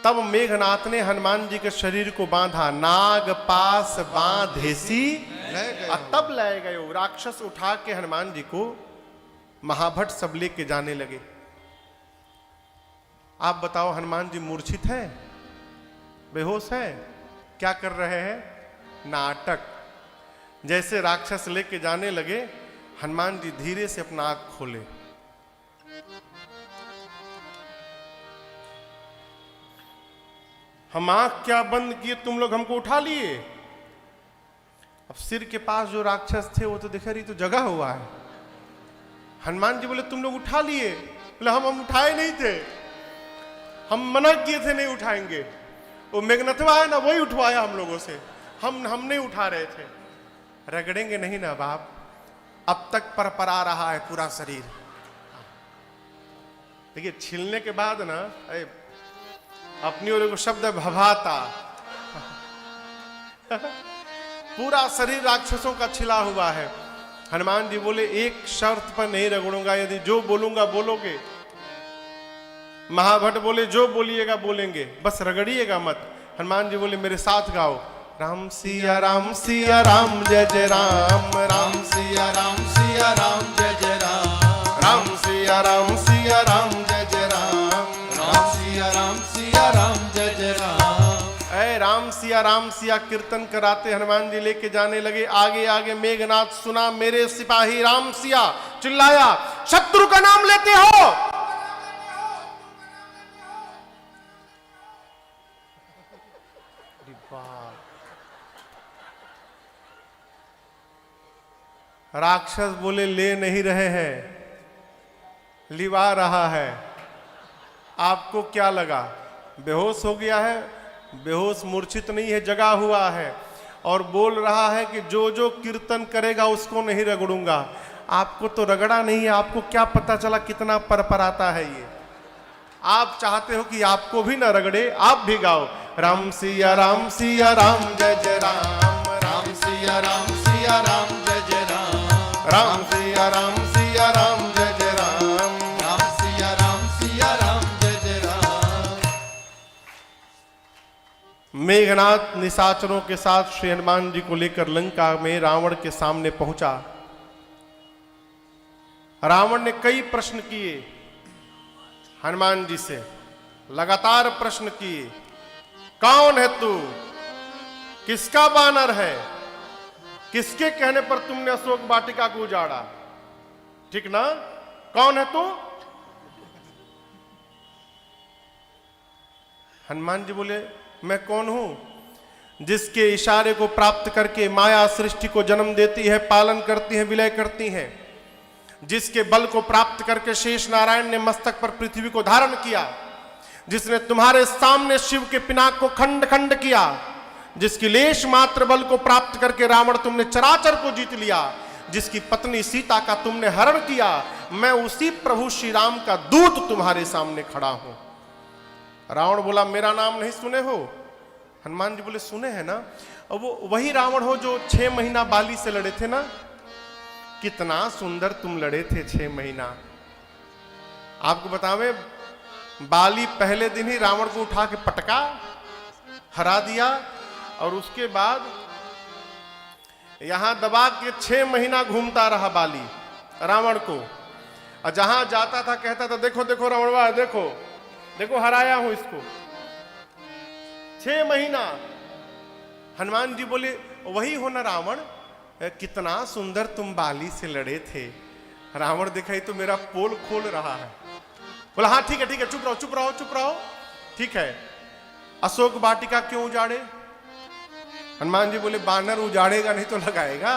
तब मेघनाथ ने हनुमान जी के शरीर को बांधा, नाग पास बांधेसी, तब ले गए। राक्षस उठा के हनुमान जी को महाभट सब लेके जाने लगे। आप बताओ, हनुमान जी मूर्छित है, बेहोश है, क्या कर रहे हैं? नाटक। जैसे राक्षस लेके जाने लगे, हनुमान जी धीरे से अपना आंख खोले। हम आंख क्या बंद किए, तुम लोग हमको उठा लिए। अब सिर के पास जो राक्षस थे वो तो देखे रही तो जगा हुआ है। हनुमान जी बोले तुम लोग उठा लिए? बोले हम उठाए नहीं थे, हम मना किए थे नहीं उठाएंगे। वो मेघनाथवा है ना, वही उठवाया हम लोगों से, हम नहीं उठा रहे थे। रगड़ेंगे नहीं ना बाप, अब तक परपरा रहा है पूरा शरीर। देखिए छिलने के बाद ना, अरे अपनी ओर को शब्द भभाता, पूरा शरीर राक्षसों का छिला हुआ है। हनुमान जी बोले एक शर्त पर नहीं रगड़ूंगा, यदि जो बोलूंगा बोलोगे। महाभट बोले जो बोलिएगा बोलेंगे, बस रगड़िएगा मत। हनुमान जी बोले मेरे साथ गाओ, राम सिया राम जय जय राम, राम सिया राम जय जय राम, राम सिया राम जय जय राम, राम सिया राम जय जय राम। ऐ राम सिया कीर्तन कराते हनुमान जी लेके जाने लगे। आगे आगे मेघनाथ सुना, मेरे सिपाही राम सिया, चिल्लाया शत्रु का नाम लेते हो? राक्षस बोले ले नहीं रहे हैं, लिवा रहा है। आपको क्या लगा बेहोश हो गया है? बेहोश मूर्छित नहीं है, जगा हुआ है और बोल रहा है कि जो जो कीर्तन करेगा उसको नहीं रगड़ूंगा। आपको तो रगड़ा नहीं है, आपको क्या पता चला कितना परपराता है ये। आप चाहते हो कि आपको भी ना रगड़े, आप भी गाओ राम सिया राम जय जय राम, राम सिया राम जय जय राम, राम सिया राम जय जय राम, राम सिया राम जय जय राम। मेघनाथ निशाचरों के साथ श्री हनुमान जी को लेकर लंका में रावण के सामने पहुंचा। रावण ने कई प्रश्न किए हनुमान जी से, लगातार प्रश्न किए। कौन है तू? किसका बानर है? किसके कहने पर तुमने अशोक वाटिका को उजाड़ा? ठीक ना? कौन है तू? हनुमान जी बोले मैं कौन हूं? जिसके इशारे को प्राप्त करके माया सृष्टि को जन्म देती है, पालन करती है, विलय करती है। जिसके बल को प्राप्त करके शेष नारायण ने मस्तक पर पृथ्वी को धारण किया। जिसने तुम्हारे सामने शिव के पिनाक को खंड खंड किया। जिसकी लेश मात्र बल को प्राप्त करके रावण तुमने चराचर को जीत लिया। जिसकी पत्नी सीता का तुमने हरण किया, मैं उसी प्रभु श्री राम का दूत तुम्हारे सामने खड़ा हूं। रावण बोला मेरा नाम नहीं सुने हो? हनुमान जी बोले सुने हैं ना। और वो वही रावण हो जो 6 महीना बाली से लड़े थे ना। कितना सुंदर तुम लड़े थे 6 महीना। आपको बतावे, बाली पहले दिन ही रावण को उठा के पटका, हरा दिया और उसके बाद यहां दबा के 6 महीना घूमता रहा बाली रावण को। और जहां जाता था कहता था देखो देखो रावणवा, देखो देखो हराया हूं इसको। 6 महीना। हनुमान जी बोले वही हो ना रावण, कितना सुंदर तुम बाली से लड़े थे। रावण दिखाई तो मेरा पोल खोल रहा है। बोला हाँ ठीक है चुप रहो ठीक है। अशोक वाटिका क्यों उजाड़े? हनुमान जी बोले बानर उजाड़ेगा नहीं तो लगाएगा।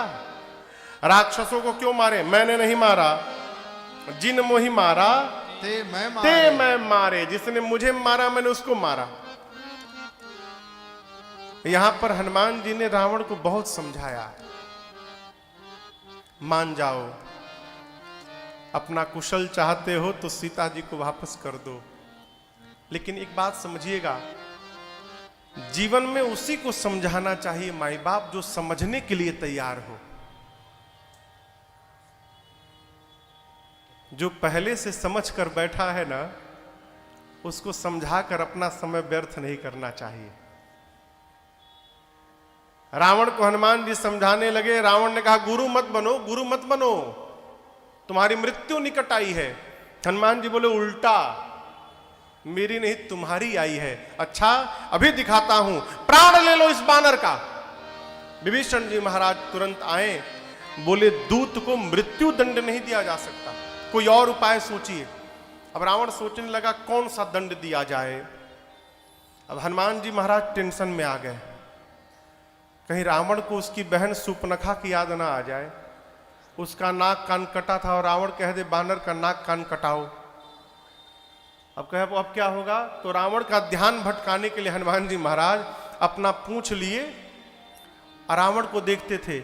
राक्षसों को क्यों मारे? मैंने नहीं मारा, जिन मोही मारा ते मैं मारे। जिसने मुझे मारा मैंने उसको मारा। यहां पर हनुमान जी ने रावण को बहुत समझाया, मान जाओ, अपना कुशल चाहते हो तो सीता जी को वापस कर दो। लेकिन एक बात समझिएगा, जीवन में उसी को समझाना चाहिए माई बाप जो समझने के लिए तैयार हो। जो पहले से समझ कर बैठा है ना, उसको समझाकर अपना समय व्यर्थ नहीं करना चाहिए। रावण को हनुमान जी समझाने लगे। रावण ने कहा गुरु मत बनो, तुम्हारी मृत्यु निकट आई है। हनुमान जी बोले उल्टा, मेरी नहीं तुम्हारी आई है। अच्छा अभी दिखाता हूं, प्राण ले लो इस बानर का। विभीषण जी महाराज तुरंत आए, बोले दूत को मृत्यु दंड नहीं दिया जा सकता, कोई और उपाय सोचिए। अब रावण सोचने लगा कौन सा दंड दिया जाए। अब हनुमान जी महाराज टेंशन में आ गए, कहीं रावण को उसकी बहन सूर्पनखा की याद ना आ जाए। उसका नाक कान कटा था और रावण कह दे बानर का नाक कान कटाओ। अब कहे अब क्या होगा, तो रावण का ध्यान भटकाने के लिए हनुमान जी महाराज अपना पूंछ लिए और रावण को देखते थे।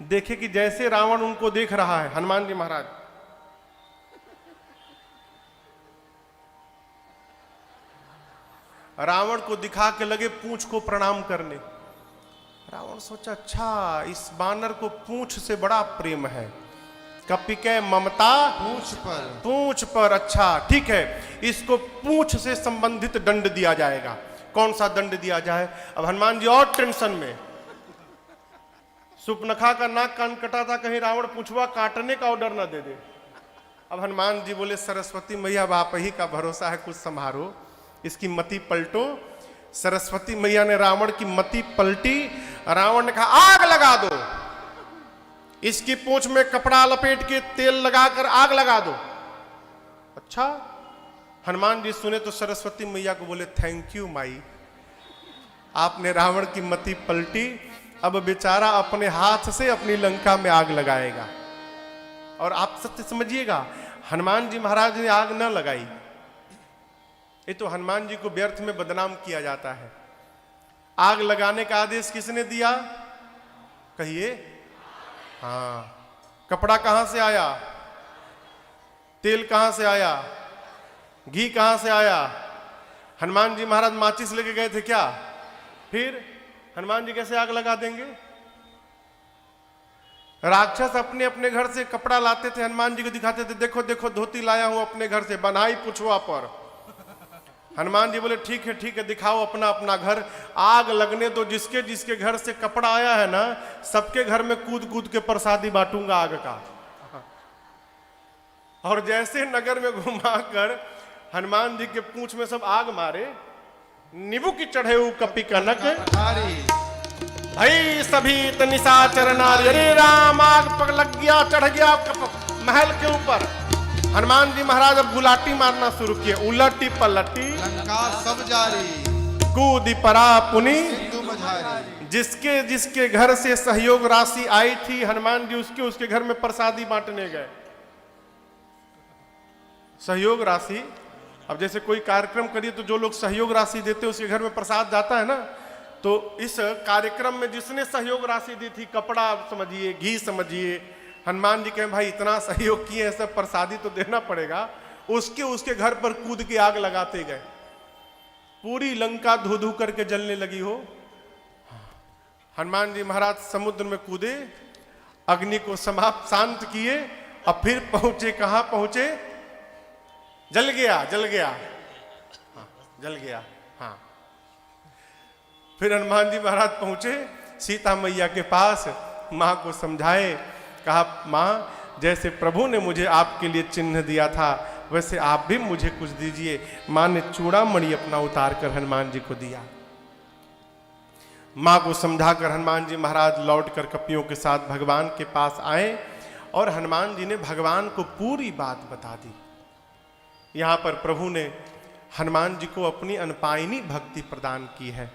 देखे कि जैसे रावण उनको देख रहा है, हनुमान जी महाराज रावण को दिखा के लगे पूंछ को प्रणाम करने। रावण सोचा अच्छा इस बानर को पूंछ से बड़ा प्रेम है, कपिके ममता पूंछ पर। अच्छा ठीक है, इसको पूंछ से संबंधित दंड दिया जाएगा। कौन सा दंड दिया जाए? अब हनुमान जी और टेंशन में। सूर्पनखा का नाक कान कटा था, कहीं रावण पूंछवा काटने का ऑर्डर ना दे दे। अब हनुमान जी बोले सरस्वती मैया अब आप ही का भरोसा है, कुछ संभारो, इसकी मति पलटो। सरस्वती मैया ने रावण की मति पलटी। रावण ने कहा आग लगा दो, इसकी पूंछ में कपड़ा लपेट के तेल लगाकर आग लगा दो। अच्छा हनुमान जी सुने तो सरस्वती मैया को बोले थैंक यू माई, आपने रावण की मति पलटी। अब बेचारा अपने हाथ से अपनी लंका में आग लगाएगा। और आप सत्य समझिएगा, हनुमान जी महाराज ने आग न लगाई, ये तो हनुमान जी को व्यर्थ में बदनाम किया जाता है। आग लगाने का आदेश किसने दिया? कहिए। हाँ, कपड़ा कहां से आया? तेल कहां से आया? घी कहां से आया? हनुमान जी महाराज माचिस लेके गए थे क्या? फिर हनुमान जी कैसे आग लगा देंगे? राक्षस अपने अपने घर से कपड़ा लाते थे, हनुमान जी को दिखाते थे, देखो देखो धोती लाया हूं अपने घर से, बनाई पुछवा पर। हनुमान जी बोले ठीक है दिखाओ अपना अपना घर, आग लगने दो। जिसके जिसके घर से कपड़ा आया है ना, सबके घर में कूद कूद के प्रसादी बांटूंगा आग का। और जैसे नगर में घुमाकर हनुमान जी के पूंछ में सब आग मारे, नींबू की चढ़े हुए कपी कनक भाई सभी निशाचर नारी, अरे राम आग पग लग गया, चढ़ गया महल के ऊपर। हनुमान जी महाराज अब गुलाटी मारना शुरू किए, उलटी पलटी लंका सब जारी, कूदी परा पुनी सिंधु मझारी। जिसके जिसके घर से सहयोग राशि आई थी, हनुमान जी उसके घर में प्रसादी बांटने गए। सहयोग राशि, अब जैसे कोई कार्यक्रम करिए तो जो लोग सहयोग राशि देते हैं उसके घर में प्रसाद जाता है ना, तो इस कार्यक्रम में जिसने सहयोग राशि दी थी, कपड़ा समझिए, घी समझिए, हनुमान जी कहे भाई इतना सहयोग किए, सब प्रसादी तो देना पड़ेगा। उसके घर पर कूद के आग लगाते गए। पूरी लंका धू धू करके जलने लगी हो। हनुमान जी महाराज समुद्र में कूदे, अग्नि को समाप्त शांत किए, अब फिर पहुंचे, कहां पहुंचे? जल गया हाँ, जल गया हाँ। फिर हनुमान जी महाराज पहुंचे सीता मैया के पास, मां को समझाए, कहा मां जैसे प्रभु ने मुझे आपके लिए चिन्ह दिया था, वैसे आप भी मुझे कुछ दीजिए। मां ने चूड़ामणि अपना उतार कर हनुमान जी को दिया। मां को समझाकर हनुमान जी महाराज लौटकर कपियों के साथ भगवान के पास आए और हनुमान जी ने भगवान को पूरी बात बता दी। यहां पर प्रभु ने हनुमान जी को अपनी अनपायनी भक्ति प्रदान की है।